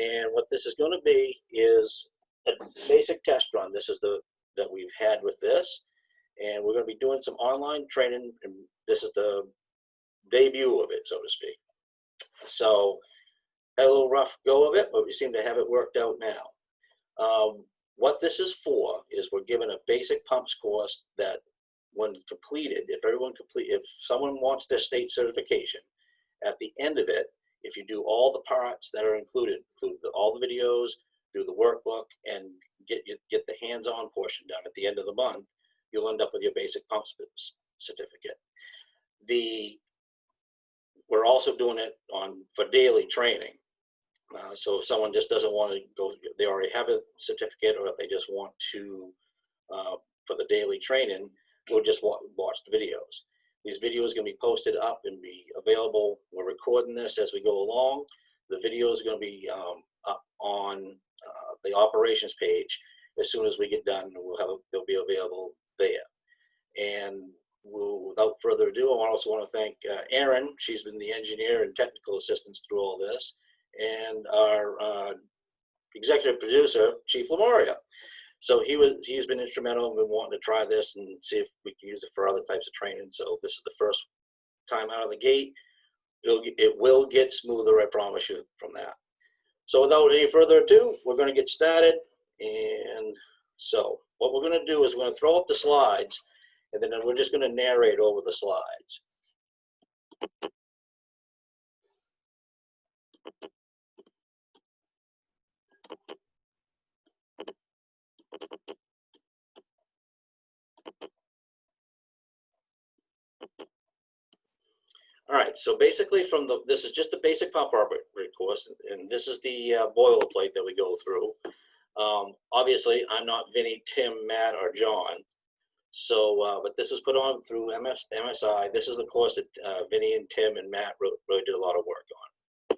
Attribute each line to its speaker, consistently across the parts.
Speaker 1: And what this is going to be is a basic test run. This is the that we've had with this, and we're going to be doing some online training, and this is the debut of it, so to speak. So had a little rough go of it, but we seem to have it worked out now. What this is for is we're given a basic pumps course that, when completed, if someone wants their state certification, at the end of it, if you do all the parts that are include all the videos, do the workbook, and get the hands-on portion done at the end of the month, you'll end up with your basic pumps certificate. We're also doing it for daily training. So if someone just doesn't want to go, they already have a certificate, or if they just want to, for the daily training, we'll just watch the videos. These videos are going to be posted up and be available. We're recording this as we go along. The videos are going to be up on the operations page as soon as we get done. They'll be available there. And without further ado, I also want to thank Erin. She's been the engineer and technical assistance through all this, and our executive producer, Chief Lamoria. So he's been instrumental and been wanting to try this and see if we can use it for other types of training. So this is the first time out of the gate. It will get smoother, I promise you, from that. So without any further ado, we're going to get started. And so what we're going to do is we're going to throw up the slides, and then we're just going to narrate over the slides. All right, so basically this is just a basic pump operator course, and this is the boilerplate that we go through. Obviously, I'm not Vinny, Tim, Matt, or John. So, but this was put on through MSI. This is the course that Vinny and Tim and Matt really did a lot of work on.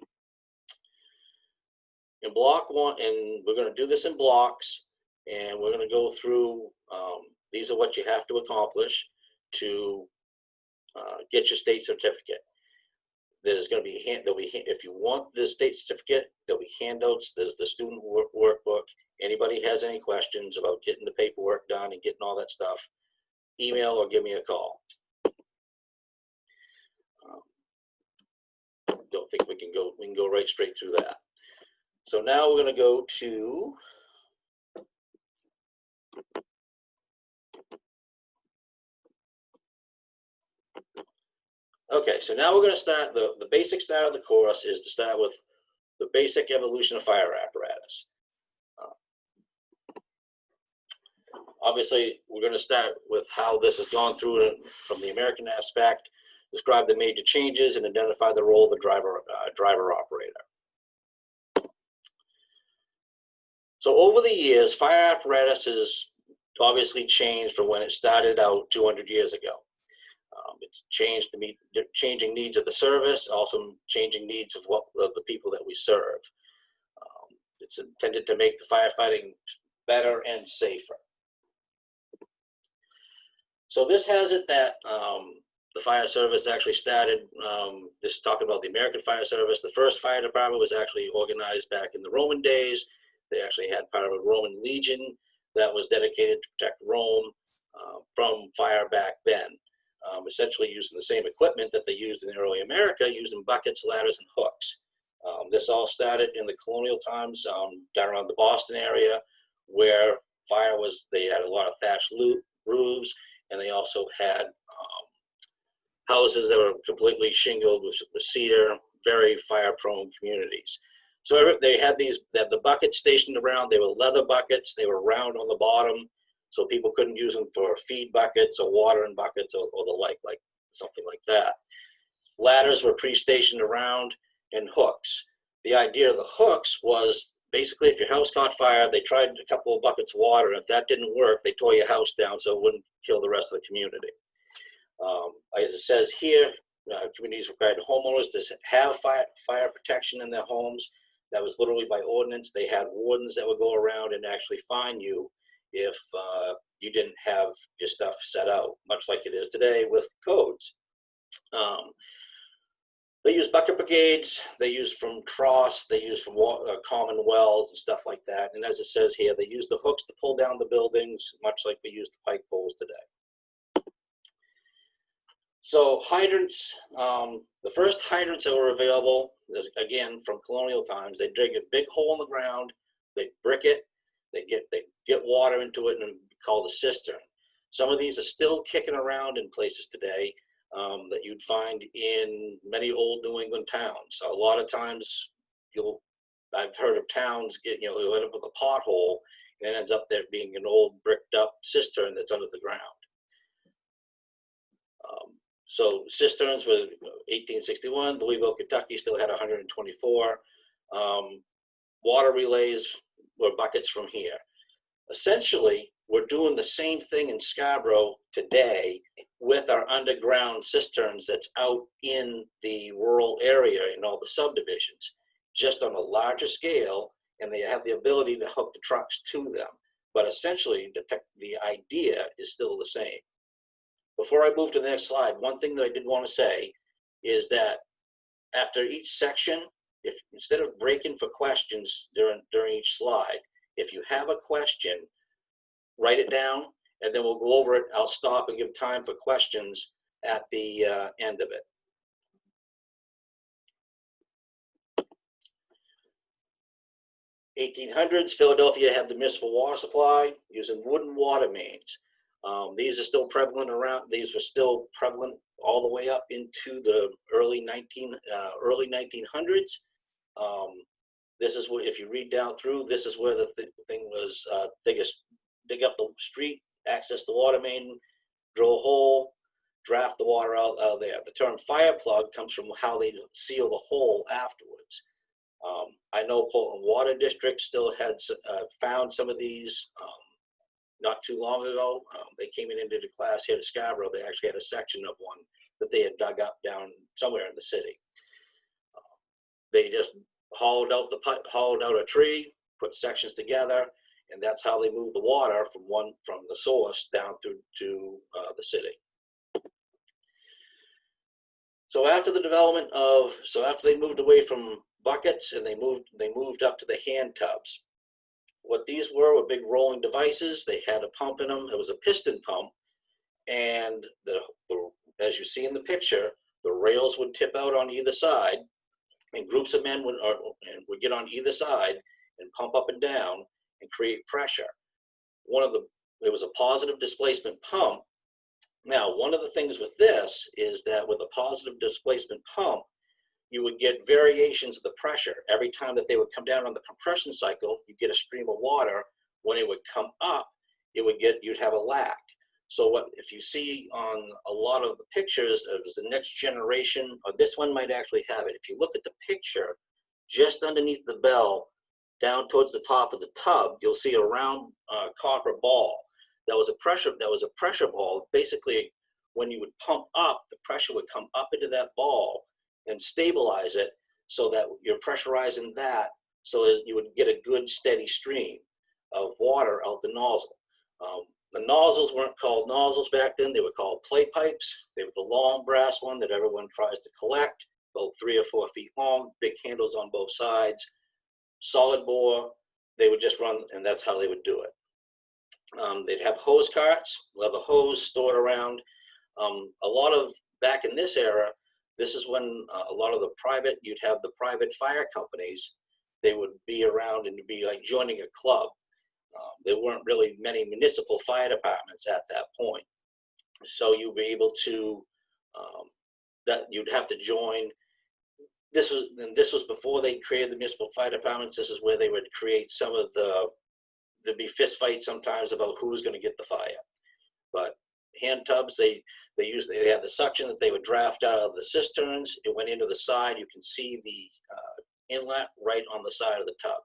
Speaker 1: In block one, and we're going to do this in blocks, and we're going to go through, these are what you have to accomplish to get your state certificate. There's going to be if you want the state certificate, there'll be handouts. There's the student workbook. Anybody has any questions about getting the paperwork done and getting all that stuff, email or give me a call. Don't think we can go right straight through that. So now we're going to go to okay, so now we're going to start, the basic start of the course is to start with the basic evolution of fire apparatus. Obviously, we're going to start with how this has gone through from the American aspect, describe the major changes, and identify the role of the driver operator. So over the years, fire apparatus has obviously changed from when it started out 200 years ago. It's changed to meet changing needs of the service, also changing needs of the people that we serve. It's intended to make the firefighting better and safer. So this has it that the fire service actually started, just talking about the American Fire Service. The first fire department was actually organized back in the Roman days. They actually had part of a Roman legion that was dedicated to protect Rome from fire back then. Essentially using the same equipment that they used in early America, using buckets, ladders, and hooks. This all started in the colonial times down around the Boston area, where fire was, they had a lot of thatched roofs, and they also had houses that were completely shingled with cedar, very fire-prone communities. So they had the buckets stationed around. They were leather buckets. They were round on the bottom, so people couldn't use them for feed buckets or watering buckets or the like something like that. Ladders were pre-stationed around, and hooks. The idea of the hooks was basically if your house caught fire, they tried a couple of buckets of water, and if that didn't work, they tore your house down so it wouldn't kill the rest of the community. As it says here, communities required homeowners to have fire protection in their homes. That was literally by ordinance. They had wardens that would go around and actually fine you if you didn't have your stuff set out, much like it is today with codes. They use bucket brigades, they use from Tross, they use from common wells and stuff like that. And as it says here, they use the hooks to pull down the buildings, much like we use the pike poles today. So hydrants, the first hydrants that were available, is, again, from colonial times. They dig a big hole in the ground, they brick it, they get water into it, and called a cistern. Some of these are still kicking around in places today. That you'd find in many old New England towns. A lot of times, I've heard of towns you'll end up with a pothole, and it ends up there being an old bricked up cistern that's under the ground. So cisterns were 1861. Louisville, Kentucky still had 124. Water relays were buckets from here. Essentially, we're doing the same thing in Scarborough today with our underground cisterns that's out in the rural area in all the subdivisions, just on a larger scale, and they have the ability to hook the trucks to them. But essentially, the idea is still the same. Before I move to the next slide, one thing that I did want to say is that after each section, if instead of breaking for questions during each slide, if you have a question, write it down, and then we'll go over it. I'll stop and give time for questions at the end of it. 1800s, Philadelphia had the municipal water supply using wooden water mains. These are still prevalent around. These were still prevalent all the way up into the early 1900s. This is where, if you read down through, this is where the thing was dig up the street, access the water main, drill a hole, draft the water out there. The term fire plug comes from how they seal the hole afterwards. I know Portland Water District still had found some of these not too long ago. They came into the class here at Scarborough. They actually had a section of one that they had dug up down somewhere in the city. They just hollowed out a tree, put sections together, and that's how they move the water from the source down through to the city. So after the development after they moved away from buckets and they moved up to the hand tubs. What these were big rolling devices. They had a pump in them. It was a piston pump, and as you see in the picture, the rails would tip out on either side, and groups of men would get on either side and pump up and down and create pressure. There was a positive displacement pump. Now, one of the things with this is that with a positive displacement pump, you would get variations of the pressure. Every time that they would come down on the compression cycle, you get a stream of water. When it would come up, you'd have a lag. So if you see on a lot of the pictures, it was the next generation, or this one might actually have it. If you look at the picture, just underneath the bell, down towards the top of the tub, you'll see a round copper ball. That was a pressure ball. Basically, when you would pump up, the pressure would come up into that ball and stabilize it so that you're pressurizing that so that you would get a good steady stream of water out the nozzle. The nozzles weren't called nozzles back then. They were called play pipes. They were the long brass one that everyone tries to collect, about 3 or 4 feet long, big handles on both sides, solid bore. They would just run, and that's how they would do it. They'd have hose carts, leather hose stored around. Back in this era, this is when a lot of you'd have the private fire companies. They would be around and be like joining a club. There weren't really many municipal fire departments at that point. So you'd be able to, you'd have to join. This was before they created the municipal fire departments. This is where they would create some of there'd be fist fights sometimes about who was going to get the fire. But hand tubs, they had the suction that they would draft out of the cisterns. It went into the side. You can see the inlet right on the side of the tub.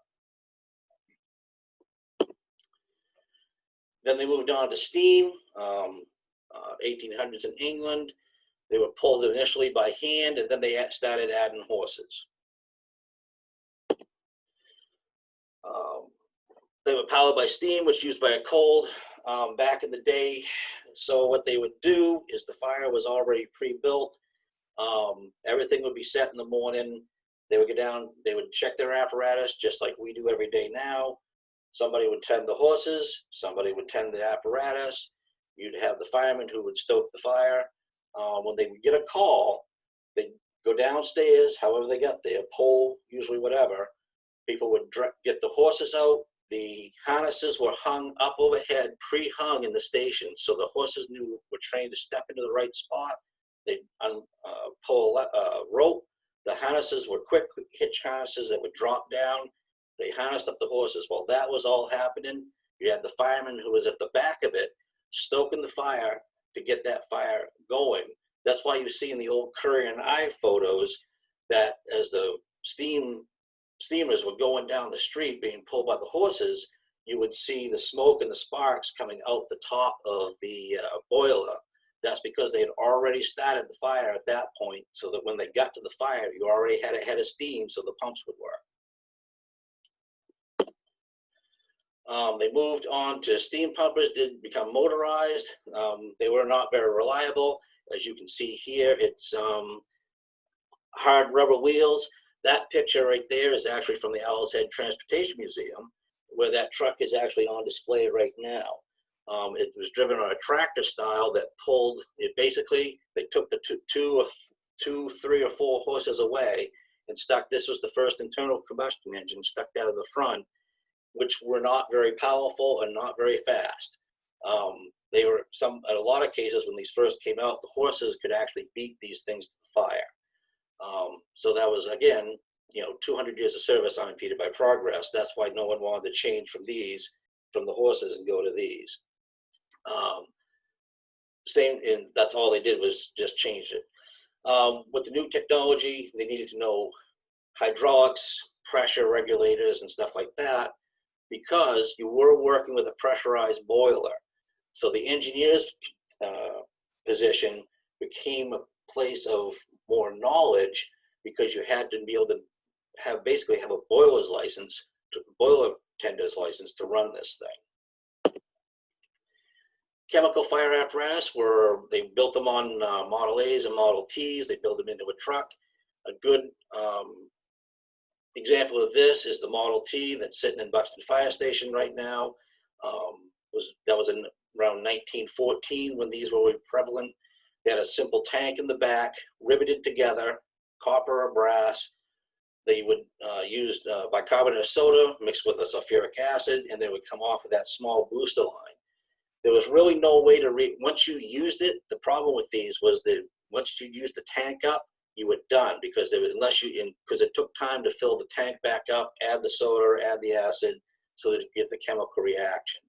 Speaker 1: Then they moved on to steam. 1800s in England. They were pulled initially by hand, and then they started adding horses. They were powered by steam, which used by a coal back in the day. So what they would do is the fire was already pre-built. Everything would be set in the morning. They would go down, they would check their apparatus just like we do every day now. Somebody would tend the horses, somebody would tend the apparatus. You'd have the fireman who would stoke the fire. When they would get a call, they'd go downstairs, however they got there, pole, usually whatever. People would get the horses out. The harnesses were hung up overhead, pre-hung in the station, so the horses were trained to step into the right spot. They'd pull a rope. The harnesses were quick hitch harnesses that would drop down. They harnessed up the horses. While that was all happening, you had the fireman who was at the back of it, stoking the fire to get that fire going. That's why you see in the old Currier and Ives photos that as the steamers were going down the street being pulled by the horses, you would see the smoke and the sparks coming out the top of the boiler. That's because they had already started the fire at that point, so that when they got to the fire, you already had a head of steam so the pumps would work. They moved on to steam pumpers, did become motorized. They were not very reliable. As you can see here, it's hard rubber wheels. That picture right there is actually from the Owl's Head Transportation Museum, where that truck is actually on display right now. It was driven on a tractor style that pulled it. Basically, they took the two, 3 or 4 horses away and stuck. This was the first internal combustion engine stuck out of the front, which were not very powerful and not very fast. They were in a lot of cases when these first came out, the horses could actually beat these things to the fire. So that was, again, 200 years of service unimpeded by progress. That's why no one wanted to change from the horses and go to these. And that's all they did was just change it. With the new technology, they needed to know hydraulics, pressure regulators, and stuff like that, because you were working with a pressurized boiler. So the engineer's position became a place of more knowledge, because you had to be able to basically have a boiler tender's license to run this thing. Chemical fire apparatus they built them on Model A's and Model T's. They built them into a truck. A good example of this is the Model T that's sitting in Buxton Fire Station right now. That was in around 1914 when these were prevalent. They had a simple tank in the back, riveted together, copper or brass. They would use bicarbonate of soda mixed with a sulfuric acid, and they would come off with that small booster line. There was really no way to once you used it, the problem with these was that once you used the tank up, you were done, because because it took time to fill the tank back up, add the soda, add the acid, so that you get the chemical reaction.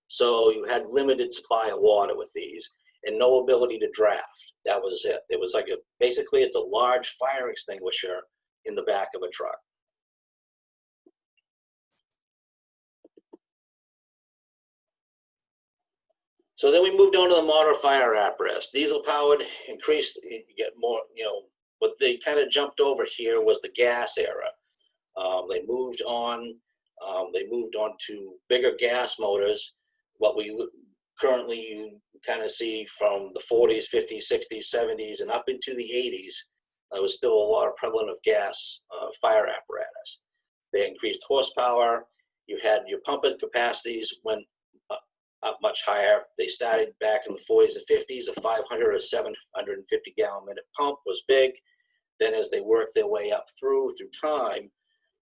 Speaker 1: So you had limited supply of water with these, and no ability to draft. That was it. It was like basically it's a large fire extinguisher in the back of a truck. So then we moved on to the modern fire apparatus. Diesel powered, increased, you get more, what they kind of jumped over here was the gas era. They moved on to bigger gas motors. What we currently you kind of see from the 40s, 50s, 60s, 70s, and up into the 80s, there was still a lot of prevalent of gas fire apparatus. They increased horsepower. You had your pumping capacities went up much higher. They started back in the 40s and 50s. A 500 or 750 gallon minute pump was big. Then as they worked their way up through time,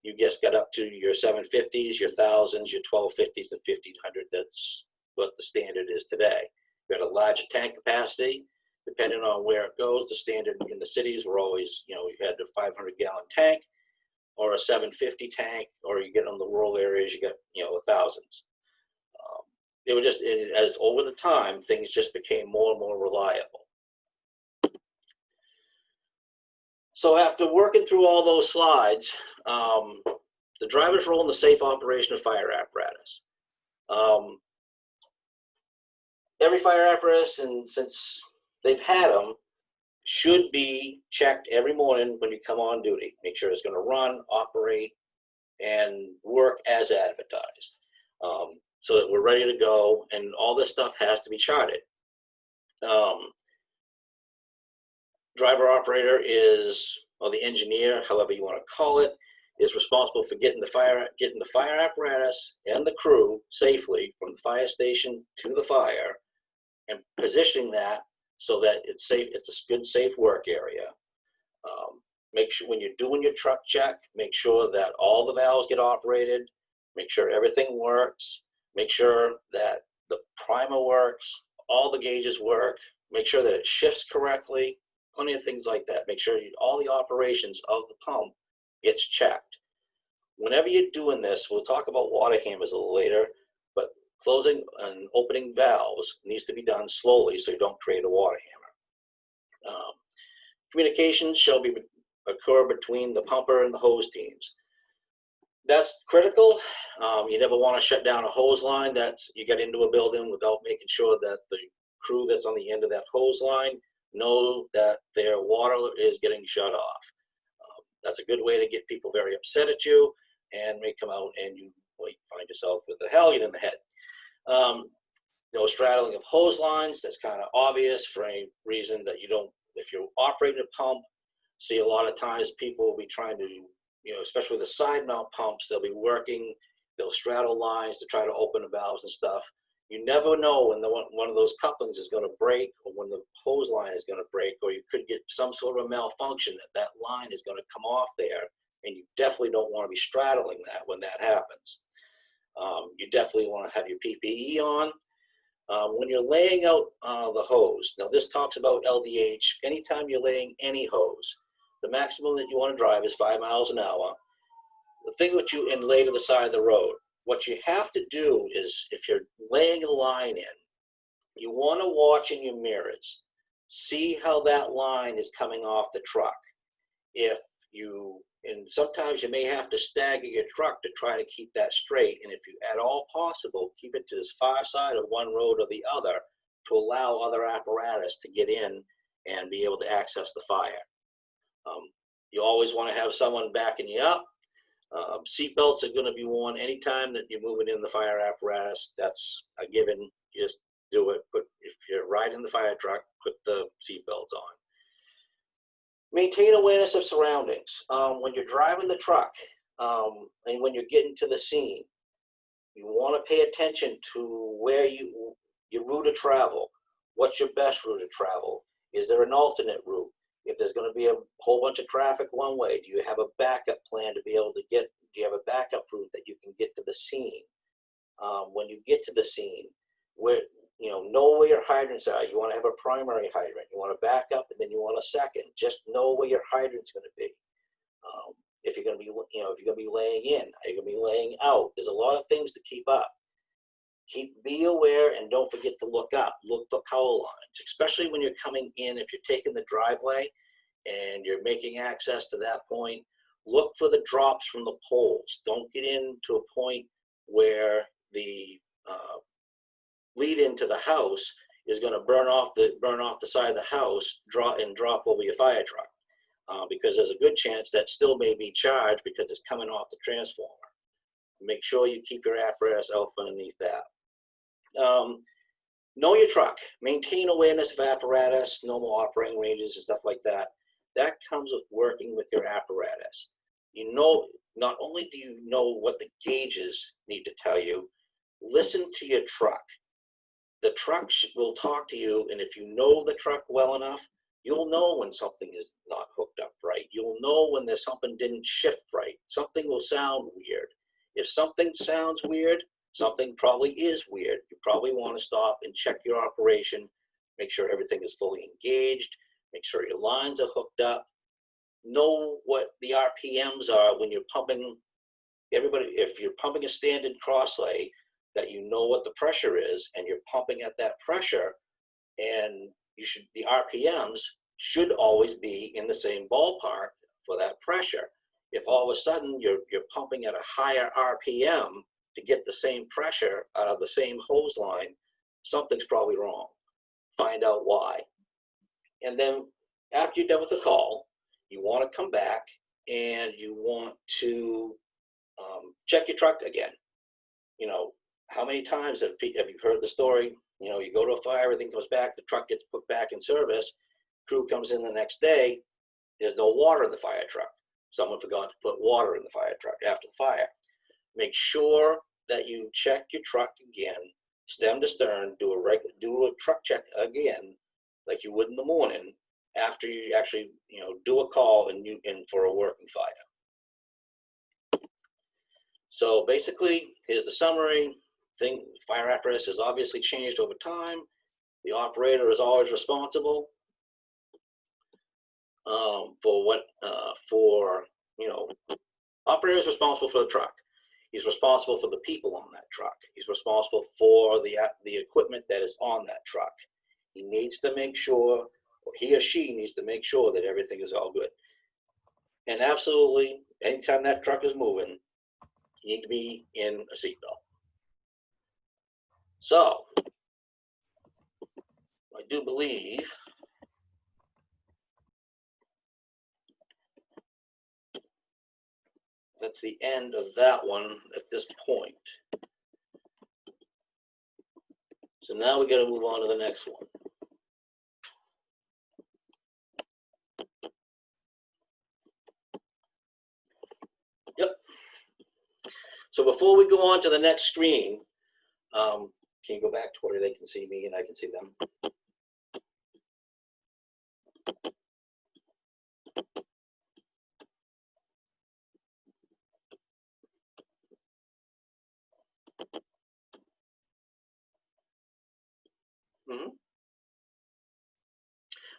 Speaker 1: you just got up to your 750s, your 1000s, your 1250s, and 1500. That's what the standard is today. You had a larger tank capacity. Depending on where it goes, the standard in the cities were always, you had a 500 gallon tank or a 750 tank, or you get on the rural areas, you got, thousands. They were just, as over the time, things just became more and more reliable. So after working through all those slides, the driver's role in the safe operation of fire apparatus. Every fire apparatus, and since they've had them, should be checked every morning when you come on duty. Make sure it's going to run, operate, and work as advertised, so that we're ready to go. And all this stuff has to be charted. driver operator is, or the engineer, however you want to call it, is responsible for getting the fire apparatus and the crew safely from the fire station to the fire, and positioning that so that it's safe. It's a good, safe work area. Make sure when you're doing your truck check, make sure that all the valves get operated. Make sure everything works. Make sure that the primer works. All the gauges work. Make sure that it shifts correctly. Plenty of things like that. Make sure all the operations of the pump gets checked. Whenever you're doing this, we'll talk about water hammers a little later, but closing and opening valves needs to be done slowly so you don't create a water hammer. Communications shall occur between the pumper and the hose teams. That's critical. You never want to shut down a hose line you get into a building without making sure that the crew that's on the end of that hose line know that their water is getting shut off. That's a good way to get people very upset at you, and may come out and you find yourself with a hellion in the head. No straddling of hose lines. That's kind of obvious for any reason that you don't. If you're operating a pump, see a lot of times people will be trying to, especially with the side mount pumps, they'll straddle lines to try to open the valves and stuff. You never know when one of those couplings is going to break, or when the hose line is going to break, or you could get some sort of malfunction that line is going to come off there, and you definitely don't want to be straddling that when that happens. You definitely want to have your PPE on. When you're laying out the hose, now this talks about LDH. Anytime you're laying any hose, the maximum that you want to drive is 5 miles an hour. The thing with you and lay to the side of the road, what you have to do is, if you're laying a line in, you want to watch in your mirrors, see how that line is coming off the truck. And sometimes you may have to stagger your truck to try to keep that straight. And if you at all possible, keep it to as far side of one road or the other to allow other apparatus to get in and be able to access the fire. You always want to have someone backing you up. Seat belts are going to be worn anytime that you're moving in the fire apparatus. That's a given. Just do it. If you're riding the fire truck, put the seat belts on. Maintain awareness of surroundings. When you're driving the truck and when you're getting to the scene, you want to pay attention to where your route of travel. What's your best route of travel? Is there an alternate route? If there's going to be a whole bunch of traffic one way, do you have a backup plan to be able to do you have a backup route that you can get to the scene? When you get to the scene, know where your hydrants are. You want to have a primary hydrant. You want to back up, and then you want a second. Just know where your hydrant's going to be. If you're going to be, if you're going to be laying in, are you going to be laying out? There's a lot of things to keep up. Be aware, and don't forget to look up. Look for power lines, especially when you're coming in. If you're taking the driveway and you're making access to that point, look for the drops from the poles. Don't get into a point where the lead into the house is going to burn off the side of the house, drop over your fire truck, because there's a good chance that still may be charged because it's coming off the transformer. Make sure you keep your apparatus out underneath that. Know your truck. Maintain awareness of apparatus, normal operating ranges and stuff like that. That comes with working with your apparatus. Not only do you know what the gauges need to tell you, listen to your truck. The truck will talk to you, and if you know the truck well enough, you'll know when something is not hooked up right. You'll know when there's something didn't shift right. Something will sound weird. If something sounds weird, something probably is weird. You probably want to stop and check your operation, make sure everything is fully engaged, make sure your lines are hooked up. Know what the RPMs are when you're pumping. If you're pumping a standard crosslay, that you know what the pressure is, and you're pumping at that pressure, and the RPMs should always be in the same ballpark for that pressure. If all of a sudden you're pumping at a higher RPM to get the same pressure out of the same hose line, something's probably wrong. Find out why. And then after you're done with the call, you want to come back and you want to check your truck again. How many times have you heard the story? You go to a fire, everything comes back, the truck gets put back in service, Crew comes in the next day, there's no water in the fire truck. Someone forgot to put water in the fire truck after the fire. Make sure that you check your truck again, stem to stern, do a truck check again, like you would in the morning, after you actually, do a call and for a working fire. So basically, here's the summary. Fire apparatus has obviously changed over time. The operator is always responsible operator is responsible for the truck. He's responsible for the people on that truck. He's responsible for the equipment that is on that truck. He needs to make sure, or he or she needs to make sure that everything is all good. And absolutely, anytime that truck is moving, you need to be in a seatbelt. So, I do believe that's the end of that one at this point. So now we got to move on to the next one. Yep. So before we go on to the next screen, can you go back to where they can see me and I can see them?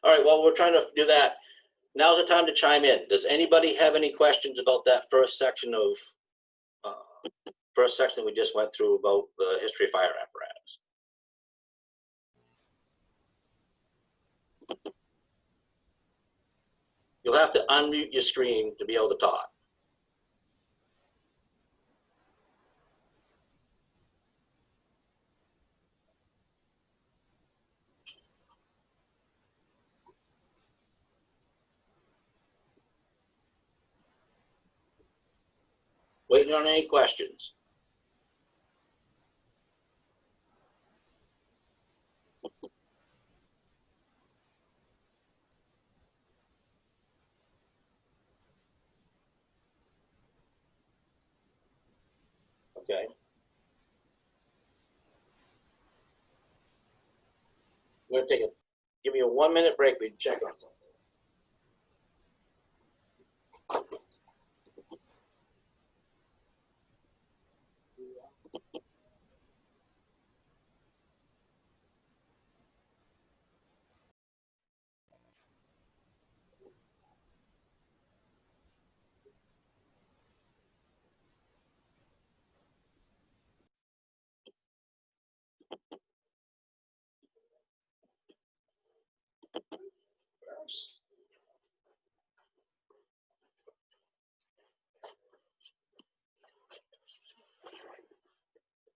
Speaker 1: All right, well, we're trying to do that. Now's the time to chime in. Does anybody have any questions about that first section we just went through about the history of fire apparatus? You'll have to unmute your screen to be able to talk. Waiting on any questions? Okay. We're going to give me a 1 minute break. We can check on something.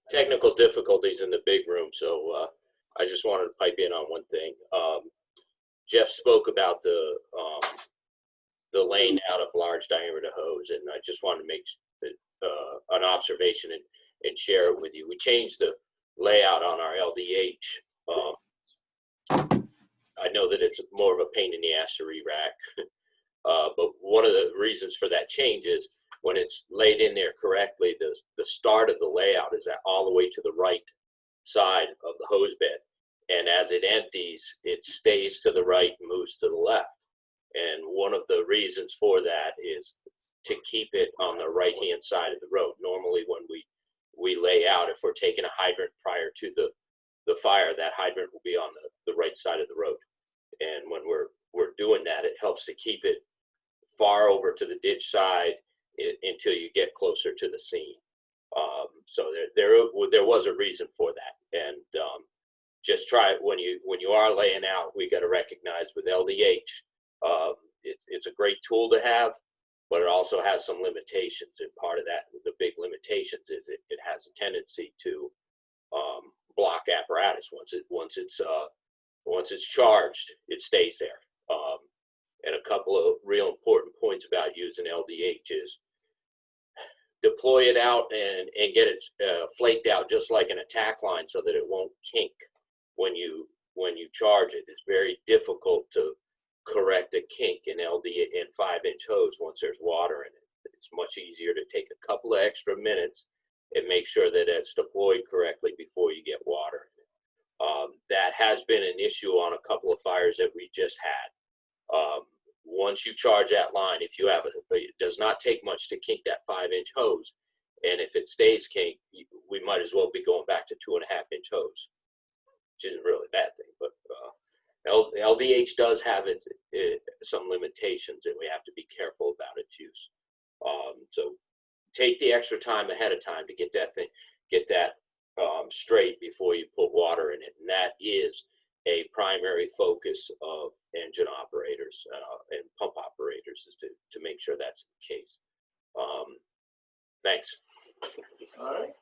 Speaker 2: Technical difficulties in the big room, so I just wanted to pipe in on one thing. Jeff spoke about the laying out of large diameter hose, and I just wanted to make an observation and share it with you. We changed the layout on our LDH. I know that it's more of a pain in the ass to re-rack, but one of the reasons for that change is when it's laid in there correctly, the start of the layout is all the way to the right side of the hose bed. And as it empties, it stays to the right and moves to the left. And one of the reasons for that is to keep it on the right-hand side of the road. Normally when we lay out, if we're taking a hydrant prior to the fire, that hydrant will be on the right side of the road. And when we're doing that, it helps to keep it far over to the ditch side until you get closer to the scene. So there was a reason for that. And just try it when you are laying out. We got to recognize with LDH, it's a great tool to have, but it also has some limitations. And part of that, the big limitations is it has a tendency to block apparatus. Once it's charged, it stays there. And a couple of real important points about using LDH is deploy it out and get it flaked out just like an attack line so that it won't kink when you charge it. It's very difficult to correct a kink in LD in 5-inch hose once there's water in it. It's much easier to take a couple of extra minutes and make sure that it's deployed correctly before you get water in it. That has been an issue on a couple of fires that we just had. Once you charge that line, if you have it does not take much to kink that 5-inch hose. And if it stays kinked, we might as well be going back to 2.5-inch hose, which isn't really a bad thing. But LDH does have some limitations, and we have to be careful about its use. So take the extra time ahead of time to get that straight before you put water in it, and that is a primary focus of engine operators and pump operators, is to make sure that's the case. Thanks.
Speaker 1: All right.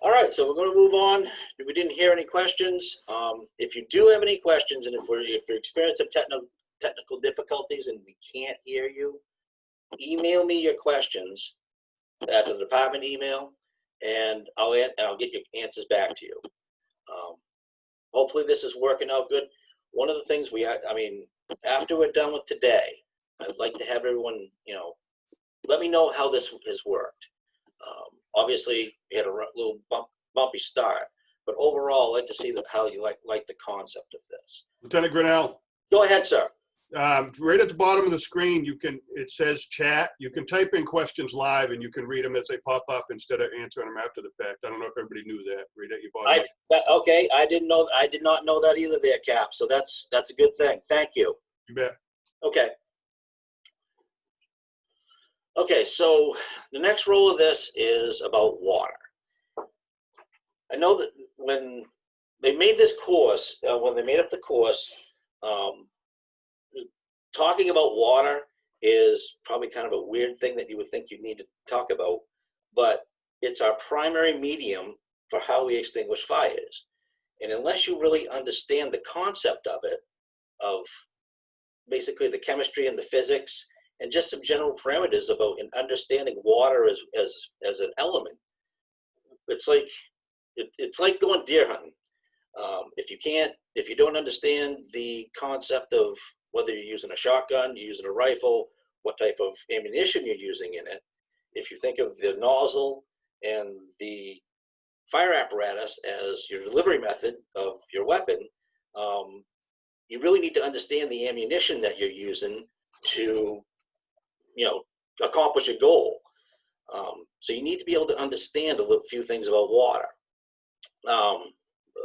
Speaker 1: All right, so we're going to move on. If we didn't hear any questions, if you do have any questions, and if you're experiencing technical difficulties and we can't hear you, email me your questions at the department email, and I'll get your answers back to you. Hopefully this is working out good. One of the things after we're done with today, I'd like to have everyone, let me know how this has worked. Obviously, we had a little bumpy start, but overall, I'd like to see how you like the concept of this.
Speaker 3: Lieutenant Grinnell,
Speaker 1: Go ahead, sir.
Speaker 3: right at the bottom of the screen, it says chat. You can type in questions live and you can read them as they pop up instead of answering them after the fact. I don't know if everybody knew that. Right at your bottom.
Speaker 1: Okay, I did not know that either there, Cap. So that's a good thing. Thank you.
Speaker 3: You bet.
Speaker 1: Okay. Okay, so the next role of this is about water. I know that when they made this course, when they made up the course, talking about water is probably kind of a weird thing that you would think you need to talk about, but it's our primary medium for how we extinguish fires. And unless you really understand the concept of it, of basically the chemistry and the physics, and just some general parameters about understanding water as an element, it's like going deer hunting. If you don't understand the concept of whether you're using a shotgun, you're using a rifle, what type of ammunition you're using in it, if you think of the nozzle and the fire apparatus as your delivery method of your weapon, you really need to understand the ammunition that you're using to accomplish a goal. So you need to be able to understand a few things about water.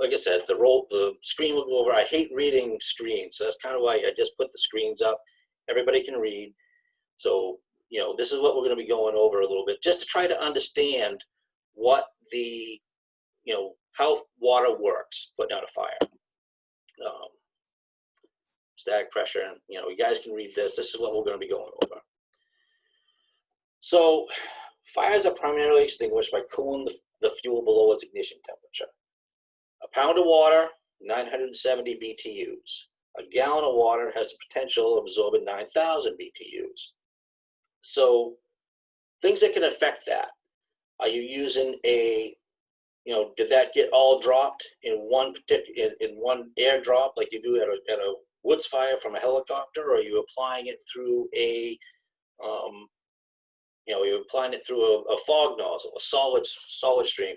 Speaker 1: Like I said, the screen will go over. I hate reading screens, so that's kind of why I just put the screens up. Everybody can read. So, this is what we're going to be going over a little bit, just to try to understand what how water works, putting out a fire. Static pressure, and you guys can read this. This is what we're going to be going over. So, fires are primarily extinguished by cooling the fuel below its ignition temperature. A pound of water, 970 BTUs. A gallon of water has the potential of absorbing 9,000 BTUs. So, things that can affect that. Are you using did that get all dropped in one airdrop like you do at a woods fire from a helicopter, or are you applying it through you're applying it through a fog nozzle, a solid stream?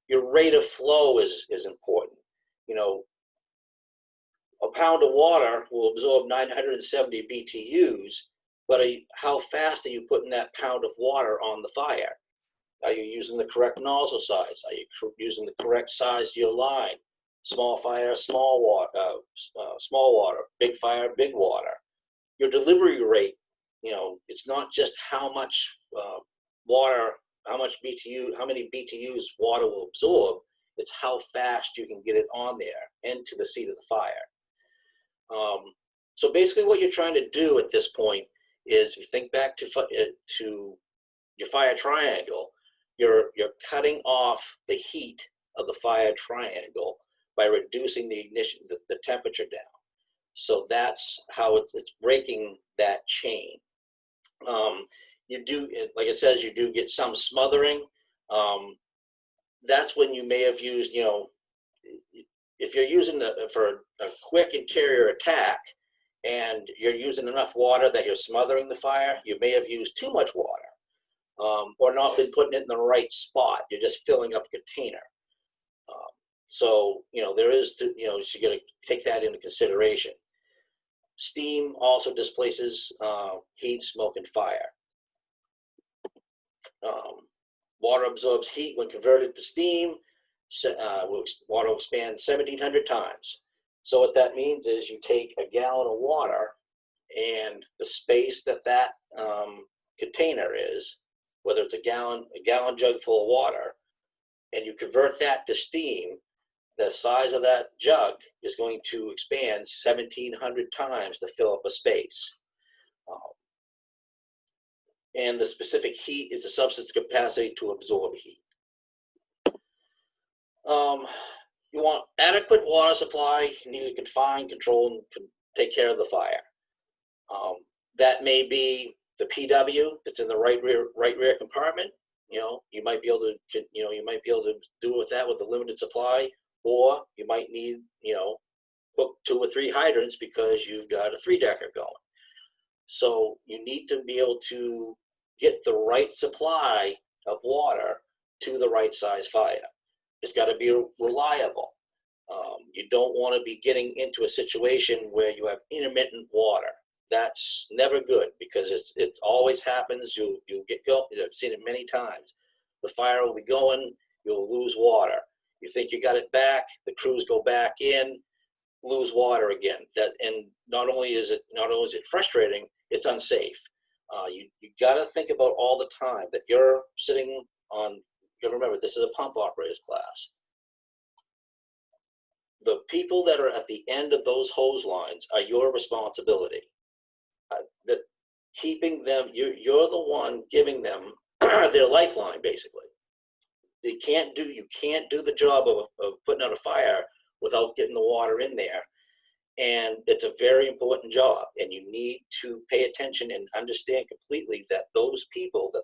Speaker 1: Your rate of flow is important. A pound of water will absorb 970 BTUs, but how fast are you putting that pound of water on the fire? Are you using the correct nozzle size? Are you using the correct size to your line? Small fire, small water, big fire, big water. Your delivery rate, it's not just how much water, how many BTUs water will absorb. It's how fast you can get it on there into the seat of the fire. So basically what you're trying to do at this point is, you think back to your fire triangle, you're cutting off the heat of the fire triangle by reducing the ignition, the temperature down. So that's how it's breaking that chain. You do, like it says, you do get some smothering. That's when you may have used, if you're using for a quick interior attack and you're using enough water that you're smothering the fire, you may have used too much water, or not been putting it in the right spot. You're just filling up a container. So, there is, so you got to take that into consideration. Steam also displaces heat, smoke, and fire. Water absorbs heat when converted to steam. Water will expand 1,700 times. So what that means is you take a gallon of water and the space that container is, whether it's a gallon jug full of water, and you convert that to steam, the size of that jug is going to expand 1,700 times to fill up a space. And the specific heat is the substance capacity to absorb heat. You want adequate water supply. You need to confine, control, and take care of the fire. That may be the PW that's in the right rear compartment. You might be able to do with that with a limited supply, or you might need, hook 2 or 3 hydrants because you've got a 3-decker going. So you need to be able to get the right supply of water to the right size fire. It's got to be reliable. You don't want to be getting into a situation where you have intermittent water. That's never good because it always happens. You'll get going. I've seen it many times. The fire will be going. You'll lose water. You think you got it back. The crews go back in, lose water again. And not only is it frustrating, it's unsafe. You got to think about all the time that you're sitting on. You got to remember, this is a pump operator's class. The people that are at the end of those hose lines are your responsibility. Keeping them, you're the one giving them their lifeline, basically. You can't do the job of putting out a fire without getting the water in there. And it's a very important job, and you need to pay attention and understand completely that those people that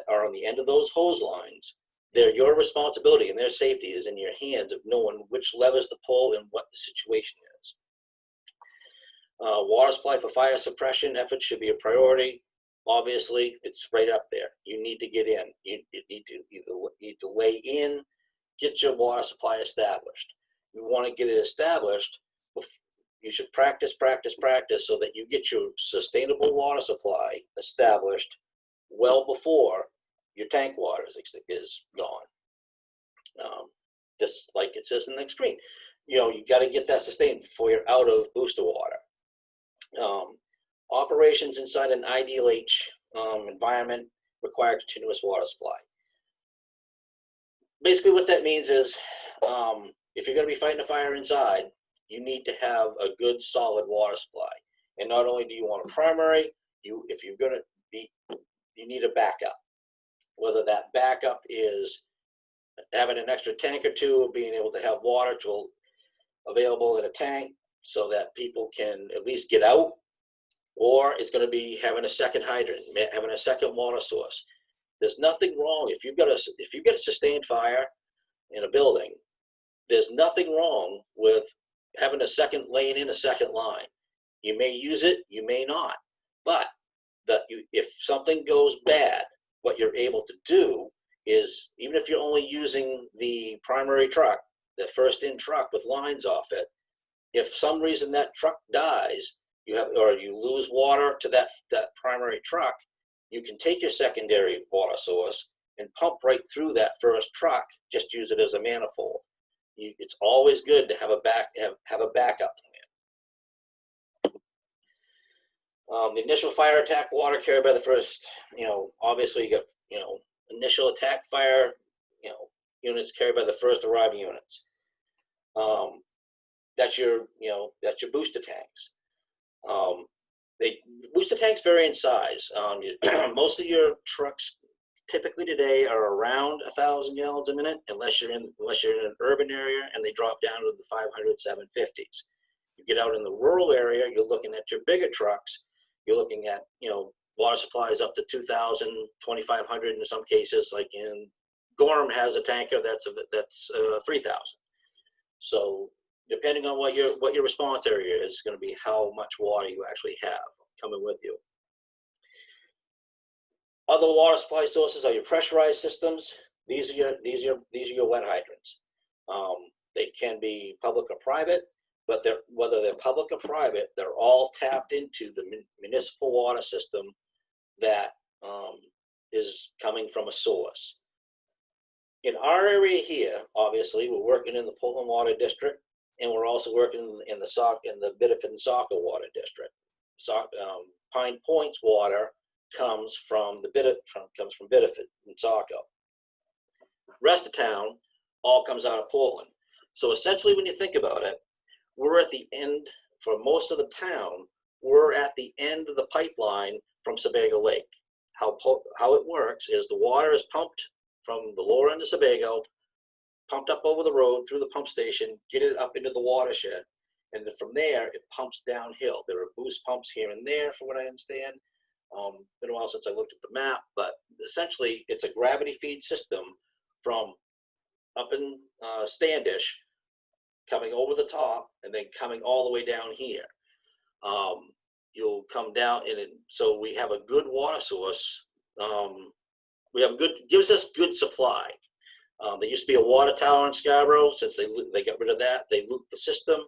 Speaker 1: are on the end of those hose lines, they're your responsibility, and their safety is in your hands of knowing which levers to pull and what the situation is. Water supply for fire suppression efforts should be a priority. Obviously, it's right up there. You need to get in. You need to lay in, get your water supply established. You want to get it established, you should practice so that you get your sustainable water supply established well before your tank water is gone. Just like it says in the next screen. You got to get that sustained before you're out of booster water. Operations inside an IDLH environment require continuous water supply. Basically what that means is if you're going to be fighting a fire inside, you need to have a good solid water supply. And not only do you want a primary, you need a backup. Whether that backup is having an extra tank or two, or being able to have water available in a tank so that people can at least get out, or it's going to be having a second hydrant, having a second water source. There's nothing wrong if you've got a sustained fire in a building. There's nothing wrong with having laying in a second line. You may use it, you may not, but if something goes bad, what you're able to do is, even if you're only using the primary truck, the first in truck with lines off it, if some reason that truck dies, or you lose water to that primary truck, you can take your secondary water source and pump right through that first truck. Just use it as a manifold. It's always good to have a backup plan. The initial fire attack water carried by the first, obviously you got, initial attack fire, units carried by the first arriving units. That's your booster tanks. Booster tanks vary in size. Most of your trucks typically today are around 1,000 gallons a minute, unless you're in an urban area and they drop down to the 500, 750s. You get out in the rural area, you're looking at your bigger trucks. You're looking at water supplies up to 2,000, 2,500 in some cases. Like in Gorham has a tanker that's 3,000. So depending on what your response area is going to be how much water you actually have coming with you. Other water supply sources are your pressurized systems. These are your wet hydrants. They can be public or private, but whether they're public or private, they're all tapped into the municipal water system that is coming from a source. In our area here, obviously, we're working in the Portland Water District, and we're also working in the Biddeford and Saco Water District. Pine Point's water comes from Biddeford and Saco. Rest of town all comes out of Portland. So essentially, when you think about it, we're at the end, for most of the town, we're at the end of the pipeline from Sebago Lake. How it works is the water is pumped from the lower end of Sebago, pumped up over the road through the pump station, get it up into the watershed, and then from there it pumps downhill. There are boost pumps here and there, from what I understand. Been a while since I looked at the map, but essentially it's a gravity feed system from up in Standish, coming over the top and then coming all the way down here. You'll come down, and so we have a good water source. Gives us good supply. There used to be a water tower in Scarborough. Since they got rid of that, they looped the system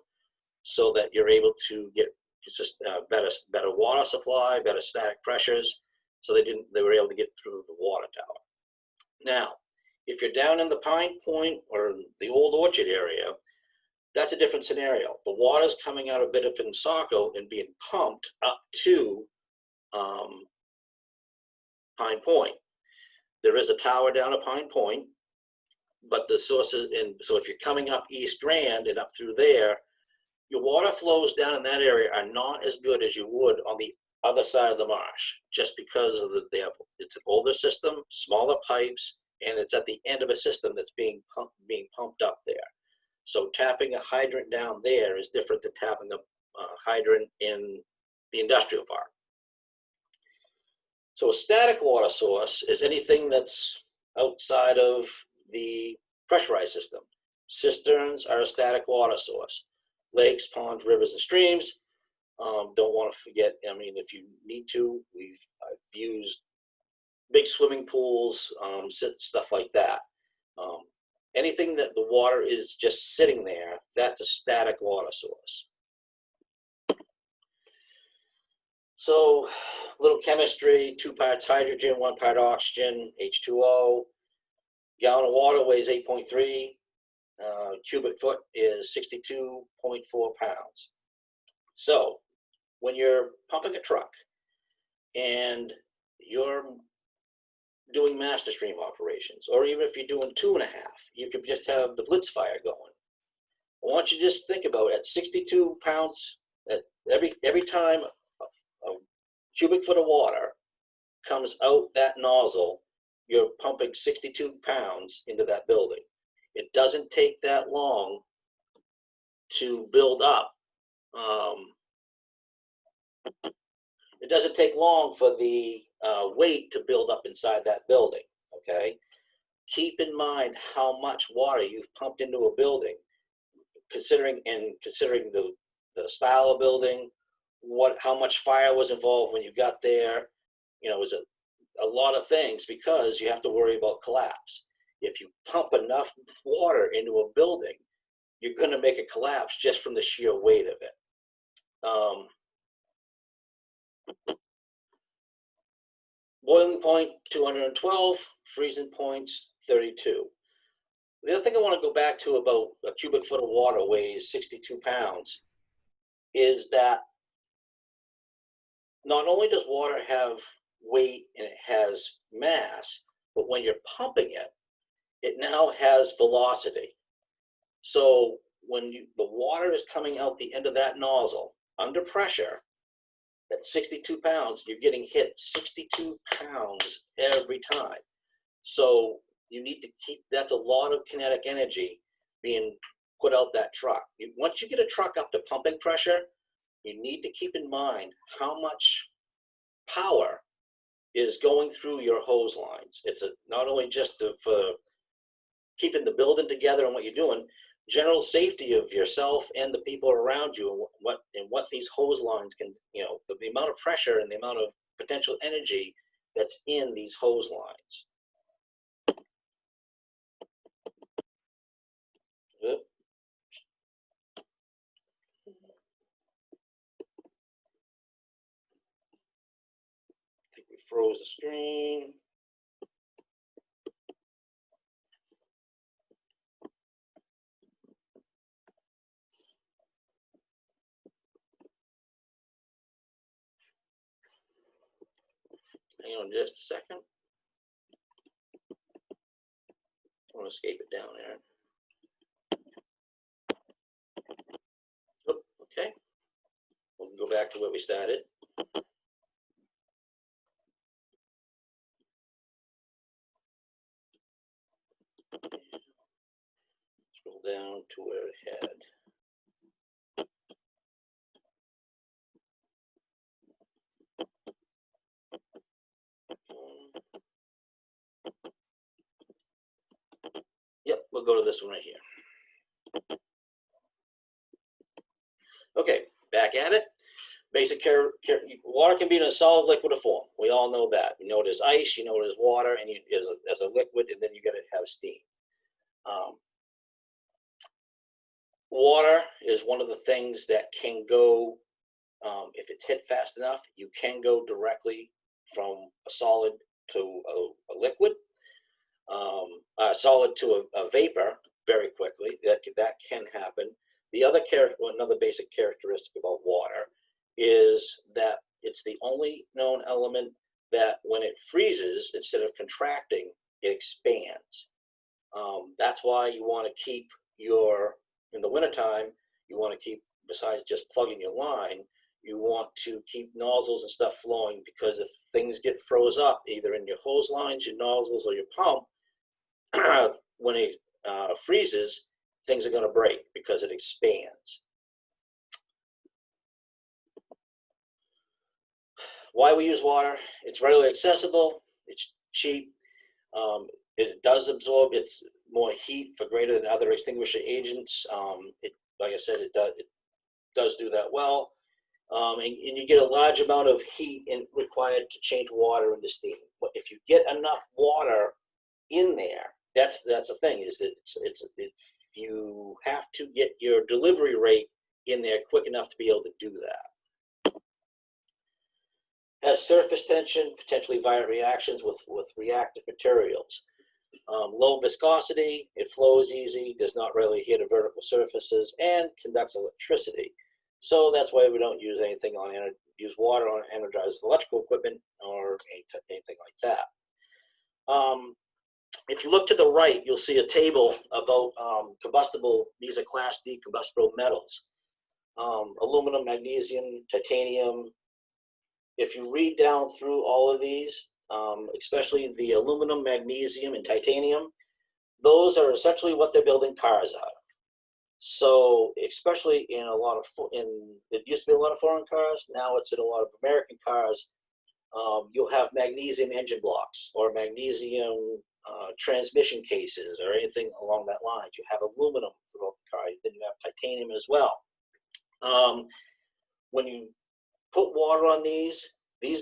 Speaker 1: so that you're able to get just better water supply, better static pressures. So they were able to get through the water tower. Now, if you're down in the Pine Point or the Old Orchard area, that's a different scenario. The water's coming out of Biddeford and Saco and being pumped up to Pine Point. There is a tower down at Pine Point, but the sources, so if you're coming up East Grand and up through there, your water flows down in that area are not as good as you would on the other side of the marsh, just because of it's an older system, smaller pipes, and it's at the end of a system that's being pumped up there. So tapping a hydrant down there is different than tapping a hydrant in the industrial park. So a static water source is anything that's outside of the pressurized system. Cisterns are a static water source. Lakes, ponds, rivers, and streams. Don't want to forget, I mean, if you need to, I've used big swimming pools, stuff like that. Anything that the water is just sitting there, that's a static water source. So, little chemistry, 2 parts hydrogen, 1 part oxygen, H2O. Gallon of water weighs 8.3. Cubic foot is 62.4 pounds. So, when you're pumping a truck and you're doing master stream operations, or even if you're doing 2.5, you could just have the blitz fire going. I want you to just think about at 62 pounds, at every time a cubic foot of water comes out that nozzle, you're pumping 62 pounds into that building. It doesn't take that long to build up. It doesn't take long for the weight to build up inside that building, okay? Keep in mind how much water you've pumped into a building, considering the style of building, how much fire was involved when you got there. You know, it was a lot of things, because you have to worry about collapse. If you pump enough water into a building, you're going to make it collapse just from the sheer weight of it. Boiling point 212, freezing points 32. The other thing I want to go back to about a cubic foot of water weighs 62 pounds is that not only does water have weight and it has mass, but when you're pumping it, it now has velocity. So when the water is coming out the end of that nozzle under pressure, at 62 pounds, you're getting hit 62 pounds every time. So you need to keep, that's a lot of kinetic energy being put out that truck. Once you get a truck up to pumping pressure, you need to keep in mind how much power is going through your hose lines. It's not only just for keeping the building together and what you're doing, general safety of yourself and the people around you, and what these hose lines can, the amount of pressure and the amount of potential energy that's in these hose lines. Good. I think we froze the screen. Hang on just a second. I want to escape it down there. Oh, okay. We'll go back to where we started. Scroll down to where it had. Yep, we'll go to this one right here. Okay, back at it. Basic water can be in a solid, liquid, or form. We all know that. You know it as ice, you know it as water, and as a liquid, and then you got to have steam. Water is one of the things that can go, if it's hit fast enough, you can go directly from a solid to a liquid, solid to a vapor very quickly. That can happen. The other another basic characteristic about water is that it's the only known element that when it freezes, instead of contracting, it expands. That's why you want to keep in the wintertime, you want to keep, besides just plugging your line, you want to keep nozzles and stuff flowing, because if things get froze up, either in your hose lines, your nozzles, or your pump, when it freezes, things are going to break because it expands. Why we use water? It's readily accessible, it's cheap, it does absorb, it's more heat for greater than other extinguishing agents. Like I said, it does do that well. And you get a large amount of heat required to change water into steam. But if you get enough water in there, that's the thing, is that you have to get your delivery rate in there quick enough to be able to do that. Has surface tension, potentially violent reactions with reactive materials. Low viscosity, it flows easy, does not really hit vertical surfaces, and conducts electricity. So that's why we don't use use water on energized electrical equipment or anything like that. If you look to the right, you'll see a table about combustible. These are Class D combustible metals: aluminum, magnesium, titanium. If you read down through all of these, especially the aluminum, magnesium, and titanium, those are essentially what they're building cars out of. So, especially in it used to be a lot of foreign cars, now it's in a lot of American cars. You'll have magnesium engine blocks or magnesium transmission cases or anything along that line. You have aluminum throughout the car, then you have titanium as well. When you put water on these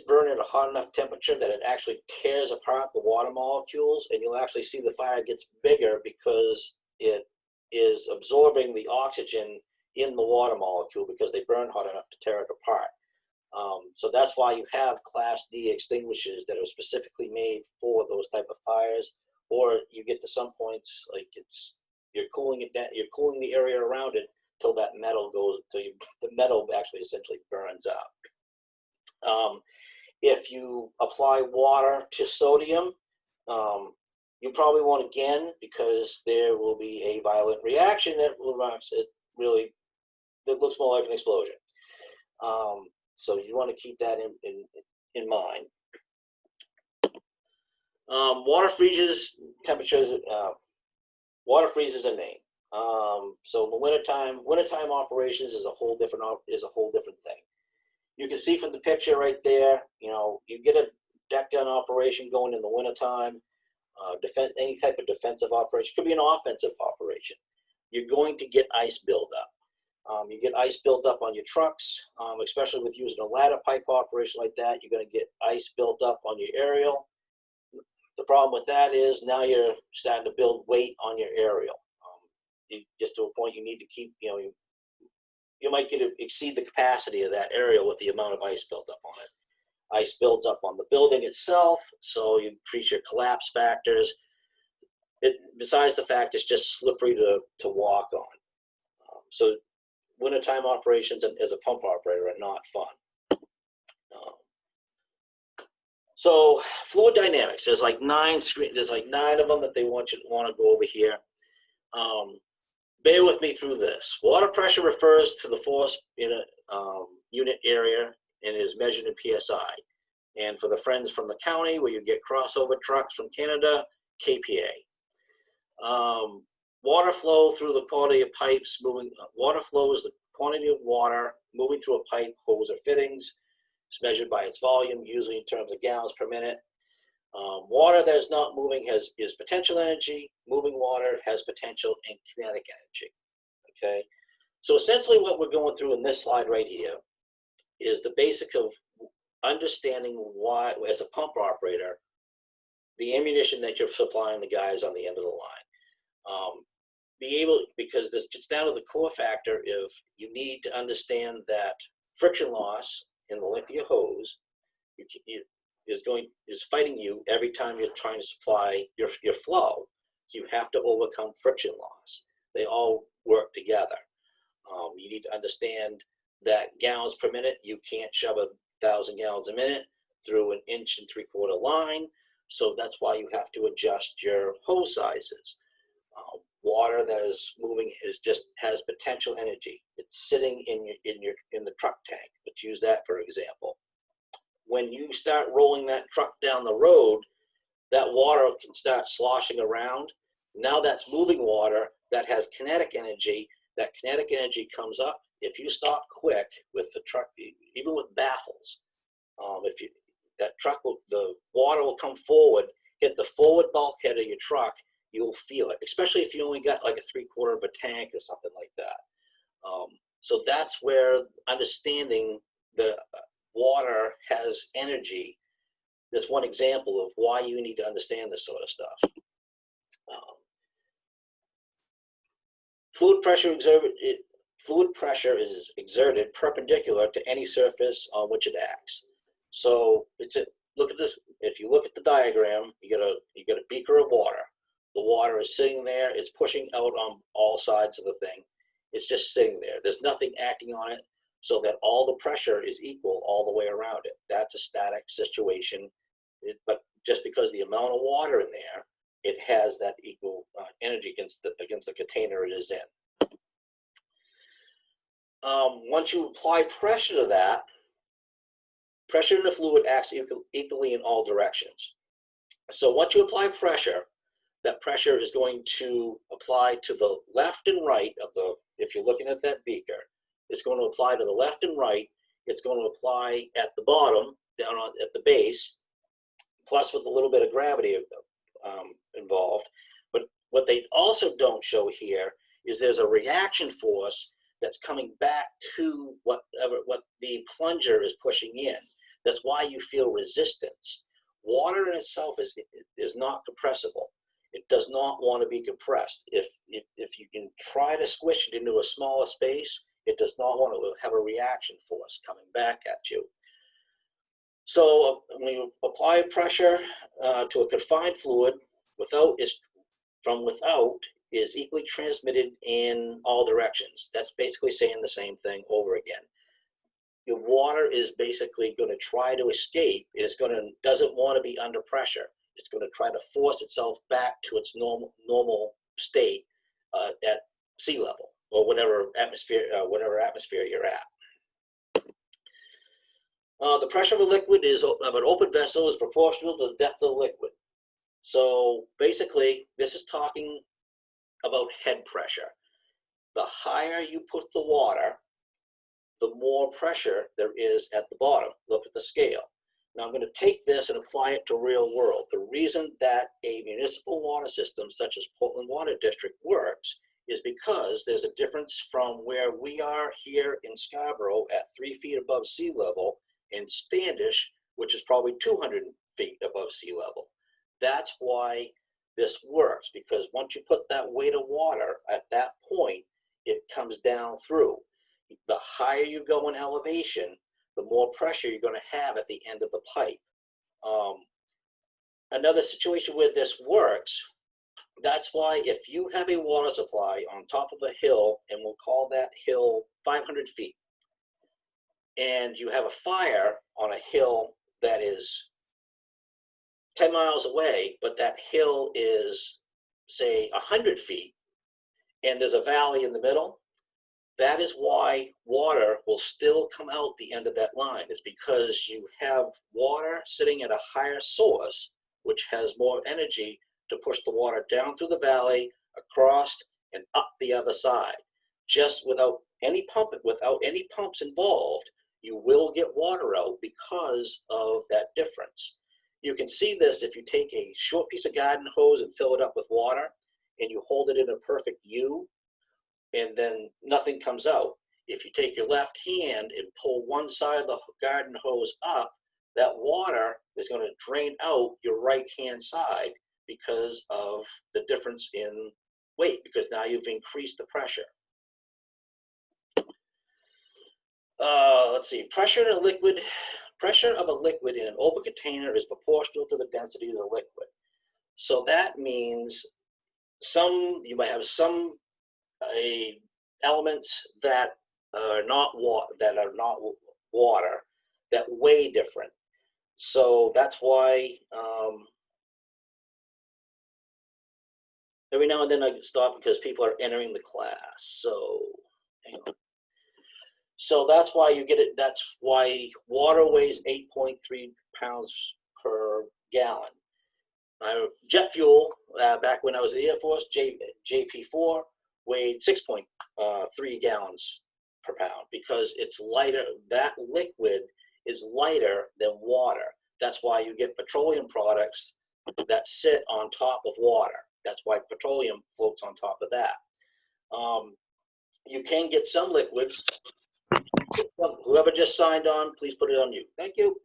Speaker 1: burn at a hot enough temperature that it actually tears apart the water molecules, and you'll actually see the fire gets bigger because it is absorbing the oxygen in the water molecule, because they burn hot enough to tear it apart. So that's why you have Class D extinguishers that are specifically made for those type of fires. Or you get to some points, like you're cooling it down, you're cooling the area around it till that metal goes, till the metal actually essentially burns up. If you apply water to sodium, you probably won't again, because there will be a violent reaction that looks more like an explosion. So you want to keep that in mind. Water freezes temperatures. Water freezes in Maine. So in the wintertime operations is a whole different thing. You can see from the picture right there, you get a deck gun operation going in the wintertime, any type of defensive operation. Could be an offensive operation. you're going to get ice buildup. You get ice built up on your trucks, especially with using a ladder pipe operation like that. You're going to get ice built up on your aerial. The problem with that is now you're starting to build weight on your aerial. Just to a point you need to keep, you might exceed the capacity of that aerial with the amount of ice built up on it. Ice builds up on the building itself, so you increase your collapse factors. Besides the fact it's just slippery to walk on. So wintertime operations as a pump operator are not fun. So fluid dynamics, there's like 9 of them that they want to go over here. Bear with me through this. Water pressure refers to the force in a unit area and is measured in PSI. And for the friends from the county where you get crossover trucks from Canada, KPA. Water flow through the quantity of pipes moving. Water flow is the quantity of water moving through a pipe, hose, or fittings. It's measured by its volume, usually in terms of gallons per minute. Water that is not moving is potential energy. Moving water has potential and kinetic energy. Okay, so essentially what we're going through in this slide right here is the basics of understanding why, as a pump operator, the ammunition that you're supplying the guys on the end of the line. Because this gets down to the core factor if you need to understand that friction loss in the length of your hose is fighting you every time you're trying to supply your flow. So you have to overcome friction loss. They all work together. You need to understand that gallons per minute, you can't shove 1,000 gallons a minute through an 1 3/4 line. So that's why you have to adjust your hose sizes. Water that is moving has potential energy. It's sitting in the truck tank. Let's use that for example. When you start rolling that truck down the road, that water can start sloshing around. Now that's moving water that has kinetic energy. That kinetic energy comes up. If you stop quick with the truck, even with baffles, the water will come forward, hit the forward bulkhead of your truck. You'll feel it, especially if you only got like a 3/4 of a tank or something like that. So that's where understanding the water has energy. That's one example of why you need to understand this sort of stuff. Fluid pressure is exerted perpendicular to any surface on which it acts. So look at this. If you look at the diagram, you got a beaker of water. The water is sitting there. It's pushing out on all sides of the thing. It's just sitting there. There's nothing acting on it, so that all the pressure is equal all the way around it. That's a static situation. But just because the amount of water in there, it has that equal energy against the container it is in. Once you apply pressure to that, pressure in the fluid acts equally in all directions. So once you apply pressure, that pressure is going to apply to the left and right of if you're looking at that beaker, it's going to apply to the left and right. It's going to apply at the bottom, at the base, plus with a little bit of gravity involved. But what they also don't show here is there's a reaction force that's coming back to what the plunger is pushing in. That's why you feel resistance. Water in itself is not compressible. It does not want to be compressed. If you can try to squish it into a smaller space, it does not want to have a reaction force coming back at you. So when you apply pressure to a confined fluid, from without is equally transmitted in all directions. That's basically saying the same thing over again. Your water is basically going to try to escape. Doesn't want to be under pressure. It's going to try to force itself back to its normal state at sea level or whatever atmosphere you're at. The pressure of a liquid of an open vessel is proportional to the depth of the liquid. So basically, this is talking about head pressure. The higher you put the water, the more pressure there is at the bottom. Look at the scale. Now I'm going to take this and apply it to real world. The reason that a municipal water system such as Portland Water District works is because there's a difference from where we are here in Scarborough at 3 feet above sea level and Standish, which is probably 200 feet above sea level. That's why this works, because once you put that weight of water at that point, it comes down through. The higher you go in elevation, the more pressure you're going to have at the end of the pipe. Another situation where this works, that's why if you have a water supply on top of a hill, and we'll call that hill 500 feet, and you have a fire on a hill that is 10 miles away, but that hill is, say, 100 feet, and there's a valley in the middle, that is why water will still come out the end of that line, is because you have water sitting at a higher source, which has more energy to push the water down through the valley, across, and up the other side. Just without any pumps involved, you will get water out because of that difference. You can see this if you take a short piece of garden hose and fill it up with water, and you hold it in a perfect U, and then nothing comes out. If you take your left hand and pull one side of the garden hose up, that water is going to drain out your right hand side because of the difference in weight, because now you've increased the pressure. Let's see, pressure of a liquid in an open container is proportional to the density of the liquid. So that means you might have some elements that are not water that weigh different. So that's why every now and then I stop because people are entering the class. So hang on. So that's why you get it. That's why water weighs 8.3 pounds per gallon. Jet fuel, back when I was in the Air Force, JP4 weighed 6.3 gallons per pound because it's lighter. That liquid is lighter than water. That's why you get petroleum products that sit on top of water. That's why petroleum floats on top of that. You can get some liquids. Whoever just signed on, please put it on mute. Thank you.